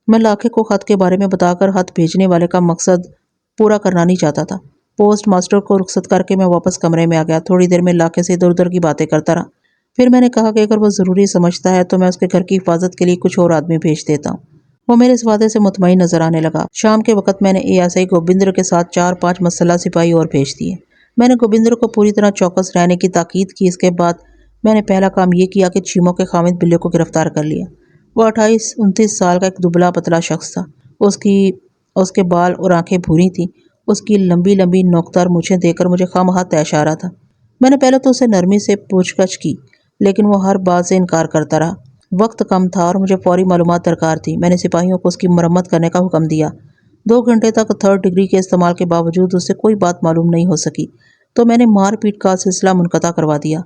میں لاکھے کو خط کے بارے میں بتا کر خط بھیجنے والے کا مقصد پورا کرنا نہیں چاہتا تھا۔ پوسٹ ماسٹر کو رخصت کر کے میں واپس کمرے میں آ گیا۔ تھوڑی دیر میں لاکھے سے ادھر ادھر کی باتیں کرتا رہا۔ پھر میں نے کہا کہ اگر وہ ضروری سمجھتا ہے تو میں اس کے گھر کی حفاظت کے لیے کچھ اور آدمی بھیج دیتا ہوں۔ وہ میرے اس وعدے سے مطمئن نظر آنے لگا۔ شام کے وقت میں نے ASI گوبندر کے ساتھ 4-5 مسلح سپاہی اور بھیج دیے۔ میں نے گوبندر کو پوری طرح چوکس رہنے کی تاکید کی۔ اس کے بعد میں نے پہلا کام یہ کیا کہ چیموں کے خامد بلے کو گرفتار کر لیا۔ وہ 28-29 سال کا ایک دبلا پتلا شخص تھا۔ اس کے بال اور آنکھیں بھوری تھیں۔ اس کی لمبی لمبی نوکدار مونچھیں دیکھ کر مجھے خواہ طیش آ رہا تھا۔ میں نے پہلے تو اسے نرمی سے پوچھ گچھ کی لیکن وہ ہر بات سے انکار کرتا رہا۔ وقت کم تھا اور مجھے فوری معلومات درکار تھی۔ میں نے سپاہیوں کو اس کی مرمت کرنے کا حکم دیا۔ 2 گھنٹے تک 3rd ڈگری کے استعمال کے باوجود اس سے کوئی بات معلوم نہیں ہو سکی تو میں نے مار پیٹ کا سلسلہ منقطع کروا دیا۔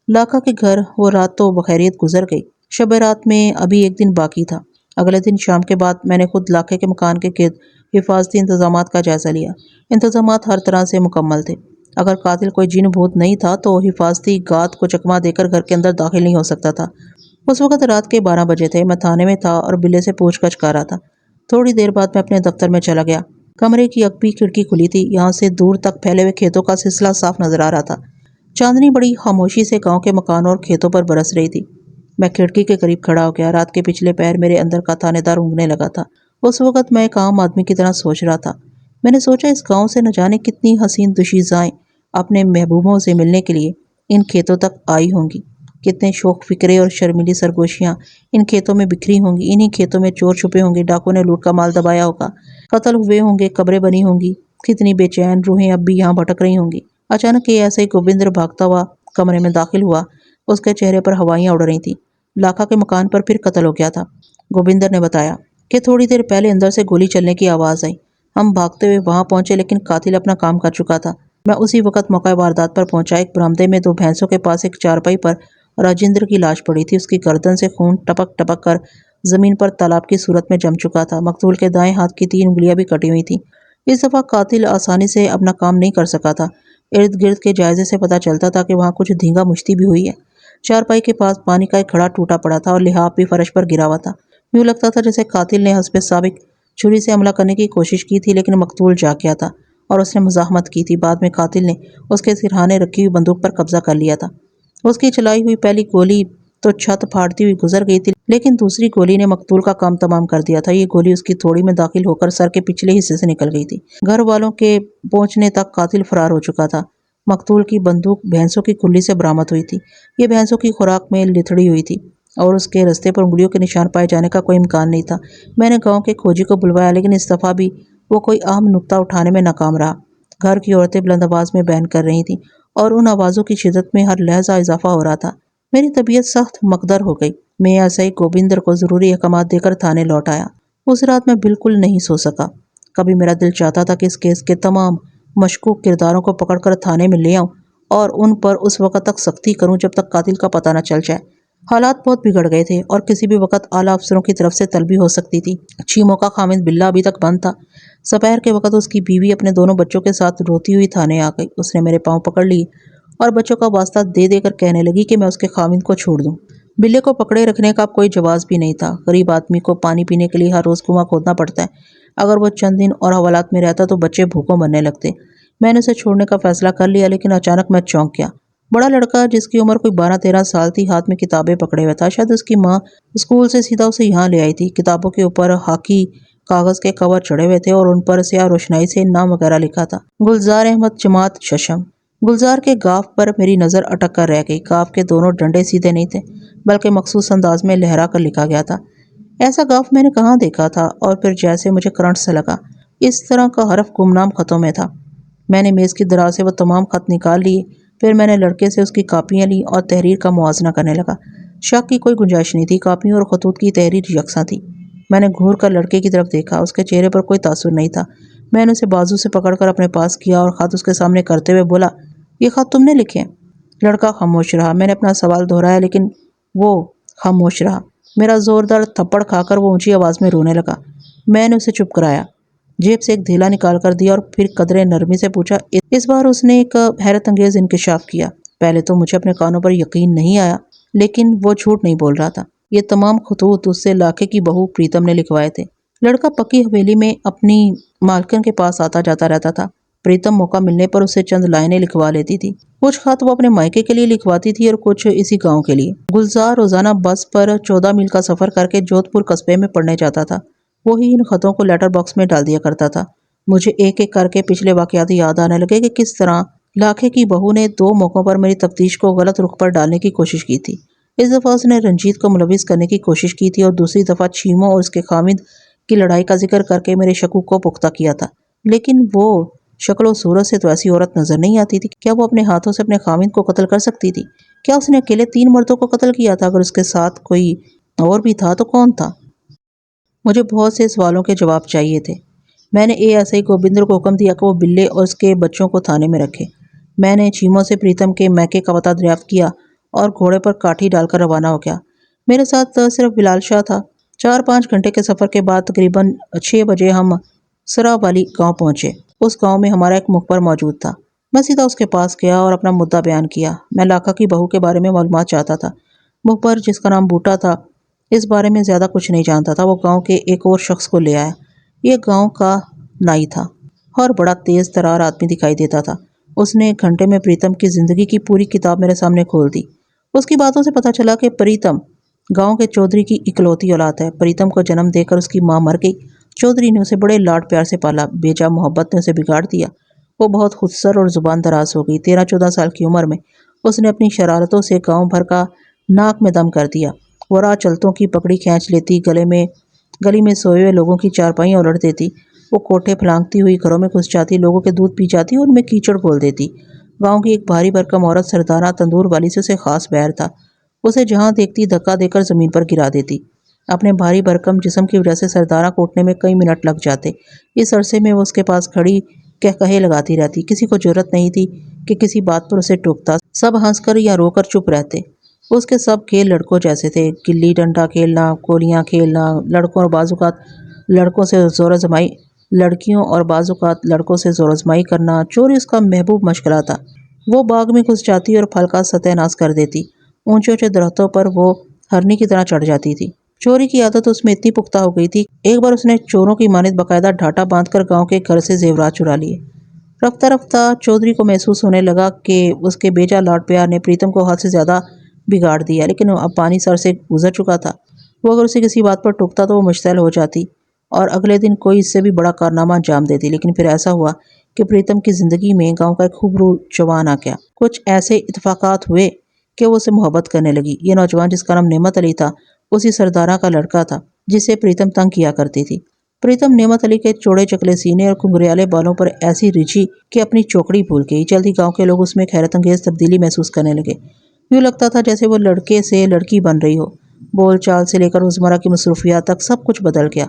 لاکھا کے گھر وہ رات تو بخیریت گزر گئی۔ شب رات میں ابھی ایک دن باقی تھا۔ اگلے دن شام کے بعد میں نے خود لاکھے کے مکان کے گرد حفاظتی انتظامات کا جائزہ لیا۔ انتظامات ہر طرح سے مکمل تھے۔ اگر قاتل کوئی جن بھوت نہیں تھا تو حفاظتی گات کو چکما دے کر گھر کے اندر داخل نہیں ہو سکتا تھا۔ اس وقت رات کے 12 بجے تھے۔ میں تھانے میں تھا اور بلے سے پوچھ گچھ کر رہا تھا۔ تھوڑی دیر بعد میں اپنے دفتر میں چلا گیا۔ کمرے کی اکبی کھڑکی کھلی تھی۔ یہاں سے دور تک پھیلے ہوئے کھیتوں کا سلسلہ صاف نظر آ رہا تھا۔ چاندنی بڑی خاموشی سے گاؤں کے مکانوں اور کھیتوں پر برس رہی تھی۔ میں کھڑکی کے قریب کھڑا ہو گیا۔ رات کے پچھلے پہر میرے اندر کا تھانے دار اونگنے لگا تھا۔ اس وقت میں ایک عام آدمی کی طرح سوچ رہا تھا۔ میں نے سوچا اس گاؤں سے نہ جانے کتنی حسین دوشیزائیں اپنے محبوبوں سے ملنے کے لیے ان کھیتوں تک آئی ہوں گی۔ کتنے شوق فکرے اور شرمیلی سرگوشیاں ان کھیتوں میں بکھری ہوں گی۔ انہی کھیتوں میں چور چھپے ہوں گے، ڈاکو نے لوٹ کا مال دبایا ہوگا، قتل ہوئے ہوں گے، قبریں بنی ہوں گی۔ کتنی بے چین روحیں اب بھی یہاں بھٹک رہی ہوں گی۔ اچانک ایسے ہی گوبندر بھاگتا ہوا کمرے میں داخل ہوا۔ اس کے چہرے پر ہوائیاں اڑ رہی تھیں۔ لاکھا کے مکان پر پھر قتل ہو گیا تھا۔ گوبندر نے بتایا کہ تھوڑی دیر پہلے اندر سے گولی چلنے کی آواز آئی۔ ہم بھاگتے ہوئے وہاں پہنچے لیکن قاتل اپنا کام کر چکا تھا۔ میں اسی وقت موقع واردات پر پہنچا۔ ایک برآمدے میں 2 بھینسوں کے پاس ایک چارپائی پر راجندر کی لاش پڑی تھی۔ اس کی گردن سے خون ٹپک ٹپک کر زمین پر تالاب کی صورت میں جم چکا تھا۔ مقتول کے دائیں ہاتھ کی 3 انگلیاں بھی کٹی ہوئی تھیں۔ اس دفعہ قاتل آسانی سے اپنا کام نہیں کر سکا تھا۔ ارد گرد کے جائزے سے پتہ چلتا تھا کہ وہاں کچھ دھینگا مشتی بھی ہوئی ہے۔ چارپائی کے پاس پانی کا ایک گھڑا ٹوٹا پڑا تھا اور لحاف بھی فرش پر گرا ہوا تھا۔ یوں لگتا تھا جیسے قاتل نے حسب سابق چھری سے حملہ کرنے کی کوشش کی تھی لیکن مقتول جاگ گیا تھا اور اس نے مزاحمت کی تھی۔ بعد میں قاتل نے اس کے سرہانے رکھی ہوئی بندوق پر قبضہ کر لیا تھا۔ اس کی چلائی ہوئی پہلی گولی تو چھت پھاڑتی ہوئی گزر گئی تھی لیکن دوسری گولی نے مقتول کا کام تمام کر دیا تھا۔ یہ گولی اس کی تھوڑی میں داخل ہو کر سر کے پچھلے حصے سے نکل گئی تھی۔ گھر والوں کے پہنچنے تک قاتل فرار ہو چکا تھا۔ مقتول کی بندوق بھینسوں کی کھلی سے برآمد ہوئی تھی۔ یہ بھینسوں کی خوراک میں لتھڑی ہوئی تھی اور اس کے رستے پر انگلیوں کے نشان پائے جانے کا کوئی امکان نہیں تھا۔ میں نے گاؤں کے کھوجی کو بلوایا لیکن اس دفعہ بھی وہ کوئی اہم نکتہ اٹھانے میں ناکام رہا۔ گھر کی عورتیں بلند آواز میں بین کر رہی تھیں اور ان آوازوں کی شدت میں ہر لہجہ اضافہ ہو رہا تھا۔ میری طبیعت سخت مکدر ہو گئی۔ میں ایسے گوبندر کو ضروری احکامات دے کر تھانے لوٹ آیا۔ اس رات میں بالکل نہیں سو سکا۔ کبھی میرا دل چاہتا تھا کہ اس کیس کے تمام مشکوک کرداروں کو پکڑ کر تھانے میں لے آؤں اور ان پر اس وقت تک سختی کروں جب تک قاتل کا پتہ نہ چل جائے۔ حالات بہت بگڑ گئے تھے اور کسی بھی وقت اعلیٰ افسروں کی طرف سے طلبی ہو سکتی تھی۔ چیموں کا خامد بلہ ابھی تک بند تھا۔ سپہر کے وقت اس کی بیوی اپنے دونوں بچوں کے ساتھ روتی ہوئی تھانے آ گئی۔ اس نے میرے پاؤں پکڑ لی اور بچوں کا واسطہ دے دے کر کہنے لگی کہ میں اس کے خامد کو چھوڑ دوں۔ بلے کو پکڑے رکھنے کا اب کوئی جواز بھی نہیں تھا۔ غریب آدمی کو پانی پینے کے لیے ہر روز کنواں کھودنا پڑتا ہے۔ اگر وہ چند دن اور حوالات میں رہتا تو بچے بھوکوں مرنے لگتے۔ میں نے اسے چھوڑنے کا فیصلہ کر لیا لیکن اچانک میں چونک گیا۔ بڑا لڑکا جس کی عمر کوئی 12-13 سال تھی ہاتھ میں کتابیں پکڑے ہوئے تھا۔ شاید اس کی ماں اسکول سے سیدھا اسے یہاں لے آئی تھی۔ کتابوں کے اوپر ہاکی کاغذ کے کور چڑھے ہوئے تھے اور ان پر سیاہ روشنائی سے نام وغیرہ لکھا تھا۔ گلزار احمد جماعت ششم۔ گلزار کے گاف پر میری نظر اٹک کر رہ گئی۔ گاف کے دونوں ڈنڈے سیدھے نہیں تھے بلکہ مخصوص انداز میں لہرا کر لکھا گیا تھا۔ ایسا گاف میں نے کہاں دیکھا تھا اور پھر جیسے مجھے کرنٹ سے لگا۔ اس طرح کا حرف گمنام خطوں میں تھا۔ میں نے میز کی دراز سے وہ تمام خط نکال لیے۔ پھر میں نے لڑکے سے اس کی کاپیاں لیں اور تحریر کا موازنہ کرنے لگا۔ شک کی کوئی گنجائش نہیں تھی۔ کاپیوں اور خطوط کی تحریر یکساں تھی۔ میں نے گھور کر لڑکے کی طرف دیکھا۔ اس کے چہرے پر کوئی تاثر نہیں تھا۔ میں نے اسے بازو سے پکڑ کر اپنے پاس کیا اور خط اس کے سامنے کرتے ہوئے بولا، یہ خط تم نے لکھے ہیں؟ لڑکا خاموش رہا۔ میں نے اپنا سوال دہرایا لیکن وہ خاموش رہا۔ میرا زوردار تھپڑ کھا کر وہ اونچی آواز میں رونے لگا۔ میں نے اسے چپ کرایا، جیب سے ایک دھیلا نکال کر دیا اور پھر قدرے نرمی سے پوچھا۔ اس بار اس نے ایک حیرت انگیز انکشاف کیا۔ پہلے تو مجھے اپنے کانوں پر یقین نہیں آیا، لیکن وہ جھوٹ نہیں بول رہا تھا۔ یہ تمام خطوط اس سے لاکھے کی بہو پریتم نے لکھوائے تھے۔ لڑکا پکی حویلی میں اپنی مالکن کے پاس آتا جاتا رہتا تھا۔ پریتم موقع ملنے پر اسے چند لائنیں لکھوا لیتی تھی۔ کچھ خط وہ اپنے مائکے کے لیے لکھواتی تھی اور کچھ اسی گاؤں کے لیے۔ گلزار روزانہ بس پر 14 میل کا سفر کر کے جودھ پور قصبے میں پڑھنے جاتا تھا۔ وہی ان خطوں کو لیٹر باکس میں ڈال دیا کرتا تھا۔ مجھے ایک ایک کر کے پچھلے واقعات یاد آنے لگے کہ کس طرح لاکھے کی بہو نے 2 موقعوں پر میری تفتیش کو غلط رخ پر ڈالنے کی کوشش کی تھی۔ اس دفعہ اس نے رنجیت کو ملوث کرنے کی کوشش کی تھی اور دوسری دفعہ چھیموں اور اس کے خامد کی لڑائی کا ذکر کر کے میرے شکوک کو پختہ کیا تھا۔ لیکن وہ شکل و صورت سے تو ایسی عورت نظر نہیں آتی تھی۔ کیا وہ اپنے ہاتھوں سے اپنے خامد کو قتل کر سکتی تھی؟ کیا اس نے اکیلے 3 مردوں کو قتل کیا تھا؟ اگر اس کے ساتھ کوئی اور بھی تھا تو کون تھا؟ مجھے بہت سے سوالوں کے جواب چاہیے تھے۔ میں نے ASI گوبندر کو حکم دیا کہ وہ بلے اور اس کے بچوں کو تھانے میں رکھے۔ میں نے چھیموں سے پریتم کے میکے کا پتہ دریافت کیا اور گھوڑے پر کاٹھی ڈال کر روانہ ہو گیا۔ میرے ساتھ صرف بلال شاہ تھا۔ 4-5 گھنٹے کے سفر کے بعد تقریباً 6 بجے ہم سرا والی گاؤں پہنچے۔ اس گاؤں میں ہمارا ایک مخبر موجود تھا۔ میں سیدھا اس کے پاس گیا اور اپنا مدعا بیان کیا۔ میں لاکھا کی بہو کے بارے میں معلومات چاہتا تھا۔ مخبر، جس کا نام بوٹا تھا، اس بارے میں زیادہ کچھ نہیں جانتا تھا۔ وہ گاؤں کے ایک اور شخص کو لے آیا۔ یہ گاؤں کا نائی تھا اور بڑا تیز ترار آدمی دکھائی دیتا تھا۔ اس نے 1 گھنٹے میں پریتم کی زندگی کی پوری کتاب میرے سامنے کھول دی۔ اس کی باتوں سے پتہ چلا کہ پریتم گاؤں کے چودھری کی اکلوتی اولاد ہے۔ پریتم کو جنم دے کر اس کی ماں مر گئی۔ چودھری نے اسے بڑے لاڈ پیار سے پالا۔ بیجا محبت نے اسے بگاڑ دیا۔ وہ بہت خودسر اور زبان دراز ہو گئی۔ 13-14 سال کی عمر میں اس نے اپنی شرارتوں سے گاؤں بھر کا ناک میں دم کر دیا۔ وہ راہ چلتوں کی پگڑی کھینچ لیتی، گلی میں سوئے ہوئے لوگوں کی چارپائیاں الٹ دیتی۔ وہ کوٹھے پھلانگتی ہوئی گھروں میں گھس جاتی، لوگوں کے دودھ پی جاتی اور ان میں کیچڑ گھول دیتی۔ گاؤں کی ایک بھاری بھرکم عورت سردارہ تندور والی سے اسے خاص ویر تھا۔ اسے جہاں دیکھتی دھکا دے کر زمین پر گرا دیتی۔ اپنے بھاری بھرکم جسم کی وجہ سے سردارہ کو اٹھنے میں کئی منٹ لگ جاتے۔ اس عرصے میں وہ اس کے پاس کھڑی کہے لگاتی رہتی۔ کسی کو جرأت نہیں تھی کہ کسی بات پر اسے ٹوکتا۔ سب ہنس کر یا رو کر چپ رہتے۔ اس کے سب کھیل لڑکوں جیسے تھے۔ گلی ڈنڈا کھیلنا، کولیاں کھیلنا، لڑکیوں اور بعض اوقات لڑکوں سے زور آزمائی کرنا، چوری اس کا محبوب مشغلہ تھا۔ وہ باغ میں گھس جاتی اور پھل کا ستیہ ناش کر دیتی۔ اونچے اونچے درختوں پر وہ ہرنی کی طرح چڑھ جاتی تھی۔ چوری کی عادت اس میں اتنی پختہ ہو گئی تھی۔ ایک بار اس نے چوروں کی مانند باقاعدہ ڈھاٹا باندھ کر گاؤں کے گھر سے زیورات چرا لیے۔ رفتہ رفتہ چودھری کو محسوس ہونے لگا کہ اس کے بیجا لاڈ پیار نے پریتم کو حد سے زیادہ بگاڑ دیا، لیکن اب پانی سر سے گزر چکا تھا۔ وہ اگر اسے کسی بات پر ٹوکتا تو وہ مشتعل ہو جاتی اور اگلے دن کوئی اس سے بھی بڑا کارنامہ انجام دیتی۔ لیکن پھر ایسا ہوا کہ پریتم کی زندگی میں گاؤں کا ایک خوبرو جوان آ گیا۔ کچھ ایسے اتفاقات ہوئے کہ وہ اسے محبت کرنے لگی۔ یہ نوجوان، جس کا نام نعمت علی تھا، اسی سردارہ کا لڑکا تھا جسے پریتم تنگ کیا کرتی تھی۔ پریتم نعمت علی کے چوڑے چکلے سینے اور کنگریالے بالوں پر ایسی رچھی کہ اپنی چوکڑی بھول گئی۔ جلد ہی گاؤں کے لوگ اس میں ایک حیرت انگیز تبدیلی محسوس کرنے لگے۔ یوں لگتا تھا جیسے وہ لڑکے سے لڑکی بن رہی ہو۔ بول چال سے لے کر روزمرہ کی مصروفیات تک سب کچھ بدل گیا۔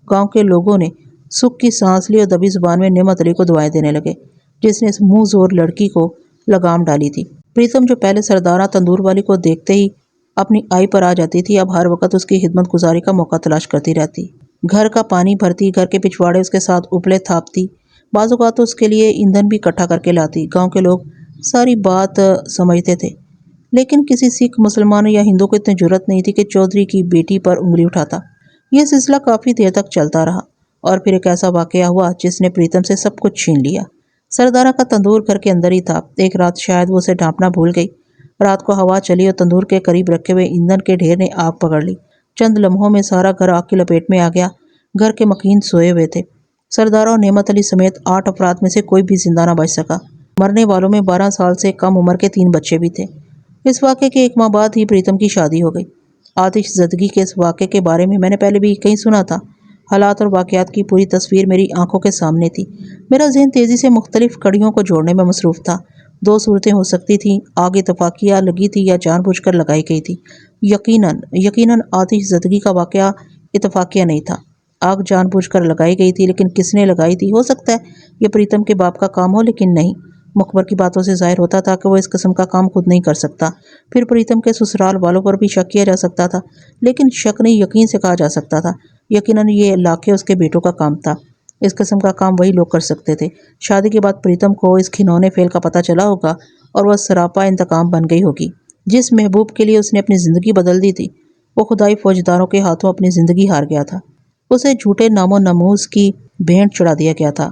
گاؤں کے لوگوں نے سکھ کی سانس لی اور دبی زبان میں نعمت علی کو دعائیں دینے لگے، جس نے اس منہ زور لڑکی کو لگام ڈالی تھی۔ پریتم، جو پہلے سردارہ تندور والی کو دیکھتے ہی اپنی آئی پر آ جاتی تھی، اب ہر وقت اس کی خدمت گزاری کا موقع تلاش کرتی رہتی۔ گھر کا پانی بھرتی، گھر کے پچھواڑے اس کے ساتھ اپلے تھاپتی، بعض اوقات تو اس کے لیے ایندھن بھی اکٹھا کر کے لاتی۔ گاؤں کے لوگ ساری بات سمجھتے تھے، لیکن کسی سکھ، مسلمان یا ہندو کو اتنی جرأت نہیں تھی کہ چودھری کی بیٹی پر انگلی اٹھاتا۔ یہ سلسلہ کافی دیر تک چلتا رہا اور پھر ایک ایسا واقعہ ہوا جس نے پریتم سے سب کچھ چھین لیا۔ سردارہ کا تندور گھر کے اندر ہی تھا۔ ایک رات شاید وہ اسے ڈھانپنا بھول گئی۔ رات کو ہوا چلی اور تندور کے قریب رکھے ہوئے ایندھن کے ڈھیر نے آگ پکڑ لی۔ چند لمحوں میں سارا گھر آگ کی لپیٹ میں آ گیا۔ گھر کے مکین سوئے ہوئے تھے۔ سردارہ اور نعمت علی سمیت 8 افراد میں سے کوئی بھی زندہ نہ بچ سکا۔ مرنے والوں میں 12 سال سے کم عمر کے 3 بچے بھی تھے۔ اس واقعے کے 1 ماہ بعد ہی پریتم کی شادی ہو گئی۔ آتش زدگی کے اس واقعے کے بارے میں نے پہلے بھی کہیں سنا تھا۔ حالات اور واقعات کی پوری تصویر میری آنکھوں کے سامنے تھی۔ میرا ذہن تیزی سے مختلف کڑیوں کو جوڑنے میں مصروف تھا۔ 2 صورتیں ہو سکتی تھیں: آگ اتفاقیہ لگی تھی یا جان بوجھ کر لگائی گئی تھی۔ یقیناً آتش زدگی کا واقعہ اتفاقیہ نہیں تھا۔ آگ جان بوجھ کر لگائی گئی تھی، لیکن کس نے لگائی تھی؟ ہو سکتا ہے یہ پریتم کے باپ کا کام ہو، لیکن نہیں۔ مخبر کی باتوں سے ظاہر ہوتا تھا کہ وہ اس قسم کا کام خود نہیں کر سکتا۔ پھر پریتم کے سسرال والوں پر بھی شک کیا جا سکتا تھا، لیکن شک نہیں، یقین سے کہا جا سکتا تھا۔ یقیناً یہ لاکھے اس کے بیٹوں کا کام تھا۔ اس قسم کا کام وہی لوگ کر سکتے تھے۔ شادی کے بعد پریتم کو اس گھنونے فعل کا پتہ چلا ہوگا اور وہ سراپا انتقام بن گئی ہوگی۔ جس محبوب کے لیے اس نے اپنی زندگی بدل دی تھی، وہ خدائی فوجداروں کے ہاتھوں اپنی زندگی ہار گیا تھا۔ اسے جھوٹے نام و نموز کی بھینٹ چڑھا دیا گیا تھا۔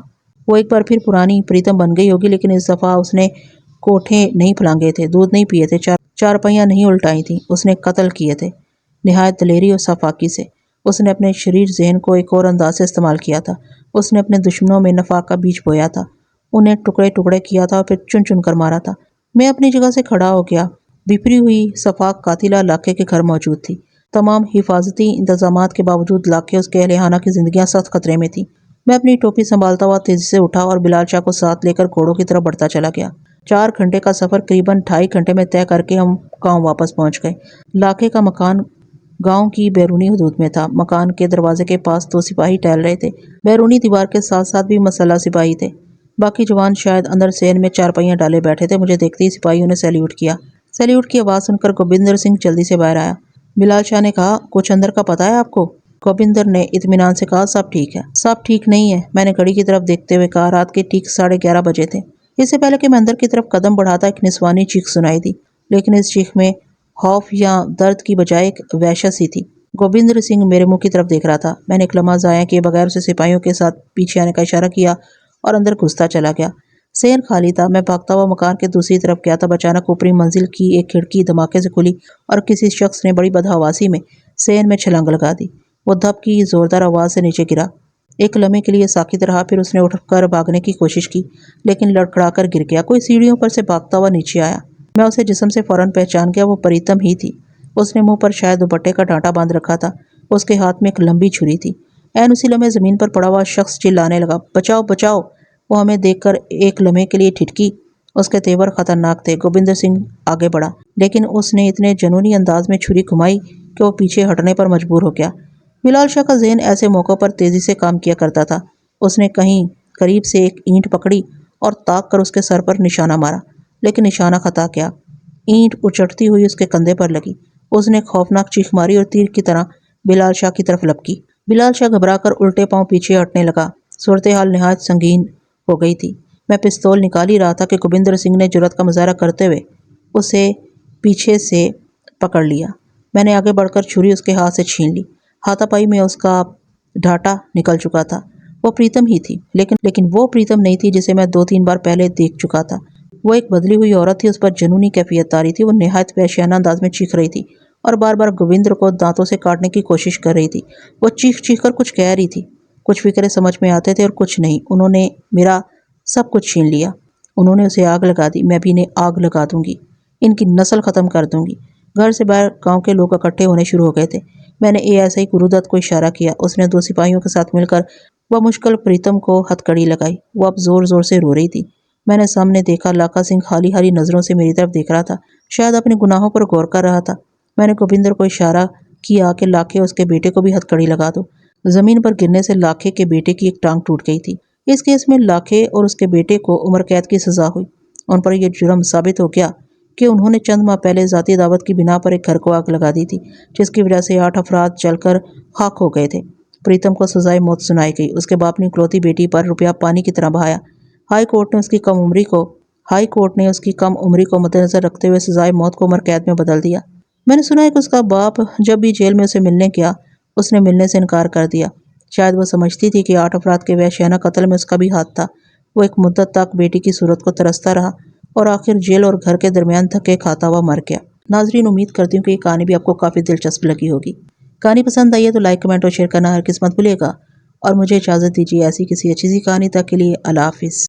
وہ ایک بار پھر پرانی پریتم بن گئی ہوگی، لیکن اس دفعہ اس نے کوٹھے نہیں پھلانگے تھے، دودھ نہیں پیے تھے، چارپائیاں نہیں الٹائی تھیں۔ اس نے قتل کیے تھے، نہایت دلیری اور صفاقی سے۔ اس نے اپنے شریر ذہن کو ایک اور انداز سے استعمال کیا تھا۔ اس نے اپنے دشمنوں میں نفاق کا بیج بویا تھا، انہیں ٹکڑے ٹکڑے کیا تھا اور پھر چن چن کر مارا تھا۔ میں اپنی جگہ سے کھڑا ہو گیا۔ بپھری ہوئی صفاق قاتلہ لاکھے کے گھر موجود تھی۔ تمام حفاظتی انتظامات کے باوجود لاکھے اس کے اہلِ خانہ کی زندگیاں سخت خطرے میں تھیں۔ میں اپنی ٹوپی سنبھالتا ہوا تیزی سے اٹھا اور بلال شاہ کو ساتھ لے کر گھوڑوں کی طرف بڑھتا چلا گیا۔ 4 گھنٹے کا سفر قریباً 2.5 گھنٹے میں طے کر کے ہم گاؤں واپس پہنچ گئے۔ لاکھے کا مکان گاؤں کی بیرونی حدود میں تھا۔ مکان کے دروازے کے پاس 2 سپاہی ٹہل رہے تھے۔ بیرونی دیوار کے ساتھ ساتھ بھی مسلح سپاہی تھے۔ باقی جوان شاید اندر صحن میں چارپائیاں ڈالے بیٹھے تھے۔ مجھے دیکھتے ہی سپاہیوں نے سیلیوٹ کیا۔ سیلیوٹ کی آواز سن کر گوبندر سنگھ جلدی سے باہر آیا۔ بلال شاہ نے کہا، کچھ اندر کا پتہ ہے آپ کو؟ گوبندر نے اطمینان سے کہا، سب ٹھیک ہے۔ سب ٹھیک نہیں ہے، میں نے گھڑی کی طرف دیکھتے ہوئے کہا۔ رات کے ٹھیک 11:30 بجے تھے۔ اس سے پہلے کہ میں اندر کی طرف قدم بڑھاتا ایک نسوانی چیخ سنائی دی، لیکن اس چیخ میں خوف یا درد کی بجائے ایک وحشت سی تھی۔ گوبندر سنگھ میرے منہ کی طرف دیکھ رہا تھا۔ میں نے ایک لمحہ ضائع کیے بغیر اسے سپاہیوں کے ساتھ پیچھے آنے کا اشارہ کیا اور اندر گھستا چلا گیا۔ صحن خالی تھا۔ میں بھاگتا ہوا مکان کے دوسری طرف گیا تب اچانک اوپری منزل کی ایک کھڑکی دھماکے سے کھلی اور کسی شخص نے بڑی بدحواسی میں صحن میں چھلانگ لگا دی۔ وہ دھپ کی زوردار آواز سے نیچے گرا۔ ایک لمحے کے لیے ساکت رہا، پھر اس نے اٹھ کر بھاگنے کی کوشش کی، لیکن لڑکھڑا کر گر گیا۔ کوئی سیڑھیوں پر سے بھاگتا ہوا نیچے آیا۔ میں اسے جسم سے فوراً پہچان گیا، وہ پریتم ہی تھی۔ اس نے منہ پر شاید دوپٹے کا ڈانٹا باندھ رکھا تھا۔ اس کے ہاتھ میں ایک لمبی چھری تھی۔ عین اسی لمحے زمین پر پڑا ہوا شخص چلانے لگا، بچاؤ بچاؤ! وہ ہمیں دیکھ کر ایک لمحے کے لیے ٹھٹکی۔ اس کے تیور خطرناک تھے۔ گوبندر سنگھ آگے بڑھا، لیکن اس نے اتنے جنونی انداز میں چھری گھمائی کہ وہ پیچھے ہٹنے پر مجبور ہو گیا۔ بلال شاہ کا ذہن ایسے موقعوں پر تیزی سے کام کیا کرتا تھا۔ اس نے کہیں قریب سے ایک اینٹ پکڑی اور تاک کر اس کے سر پر نشانہ مارا، لیکن نشانہ خطا گیا۔ اینٹ اچھڑتی ہوئی اس کے کندھے پر لگی۔ اس نے خوفناک چیخ ماری اور تیر کی طرح بلال شاہ کی طرف لپکی۔ بلال شاہ گھبرا کر الٹے پاؤں پیچھے ہٹنے لگا۔ صورتحال نہایت سنگین ہو گئی تھی۔ میں پستول نکال ہی رہا تھا کہ گوبندر سنگھ نے جرأت کا مظاہرہ کرتے ہوئے اسے پیچھے سے پکڑ لیا۔ میں نے آگے بڑھ کر چھری اس کے ہاتھ سے چھین لی۔ ہاتھا پائی میں اس کا ڈھاٹا نکل چکا تھا۔ وہ پریتم ہی تھی، لیکن وہ پریتم نہیں تھی جسے میں 2-3 بار پہلے دیکھ چکا تھا۔ وہ ایک بدلی ہوئی عورت تھی۔ اس پر جنونی کیفیت طاری تھی۔ وہ نہایت وحشیانہ انداز میں چیخ رہی تھی اور بار بار گوبندر کو دانتوں سے کاٹنے کی کوشش کر رہی تھی۔ وہ چیخ چیخ کر کچھ کہہ رہی تھی۔ کچھ فقرے سمجھ میں آتے تھے اور کچھ نہیں۔ انہوں نے میرا سب کچھ چھین لیا۔ انہوں نے اسے آگ لگا دی، میں بھی انہیں آگ لگا دوں گی، ان کی نسل ختم کر دوں گی۔ گھر سے باہر گاؤں کے لوگ اکٹھے ہونے شروع ہو گئے تھے۔ میں نے ایسے ہی گرودت کو اشارہ کیا۔ اس نے 2 سپاہیوں کے ساتھ مل کر بمشکل پریتم کو ہتھکڑی لگائی۔ وہ اب زور زور سے رو رہی تھی۔ میں نے سامنے دیکھا، لاکھا سنگھ حالی حالی نظروں سے میری طرف دیکھ رہا تھا، شاید اپنے گناہوں پر غور کر رہا تھا۔ میں نے گوبندر کو اشارہ کیا کہ لاکھے اس کے بیٹے کو بھی ہتھکڑی لگا دو۔ زمین پر گرنے سے لاکھے کے بیٹے کی ایک ٹانگ ٹوٹ گئی تھی۔ اس کیس میں لاکھے اور اس کے بیٹے کو عمر قید کی سزا ہوئی۔ ان پر یہ جرم ثابت ہو گیا کہ انہوں نے چند ماہ پہلے ذاتی دعوت کی بنا پر ایک گھر کو آگ لگا دی تھی، جس کی وجہ سے 8 افراد جل کر خاک ہو گئے تھے۔ پریتم کو سزائے موت سنائی گئی۔ اس کے باپ نے اکلوتی بیٹی پر روپیہ پانی کی طرح بہایا۔ ہائی کورٹ نے اس کی کم عمری کو مد نظر رکھتے ہوئے سزائے موت کو عمر قید میں بدل دیا۔ میں نے سنا ہے کہ اس کا باپ جب بھی جیل میں اسے ملنے گیا، اس نے ملنے سے انکار کر دیا۔ شاید وہ سمجھتی تھی کہ 8 افراد کے وحشیانہ قتل میں اس کا بھی ہاتھ تھا۔ وہ ایک مدت تک بیٹی کی صورت کو ترستا رہا اور آخر جیل اور گھر کے درمیان دھکے کھاتا ہوا مر گیا۔ ناظرین، امید کرتی ہوں کہ یہ کہانی بھی آپ کو کافی دلچسپ لگی ہوگی۔ کہانی پسند آئی ہے تو لائک، کمنٹ اور شیئر کرنا ہرگز مت بھولیے گا، اور مجھے اجازت دیجیے ایسی کسی اچھی سی کہانی تک کے لیے اللہ حافظ۔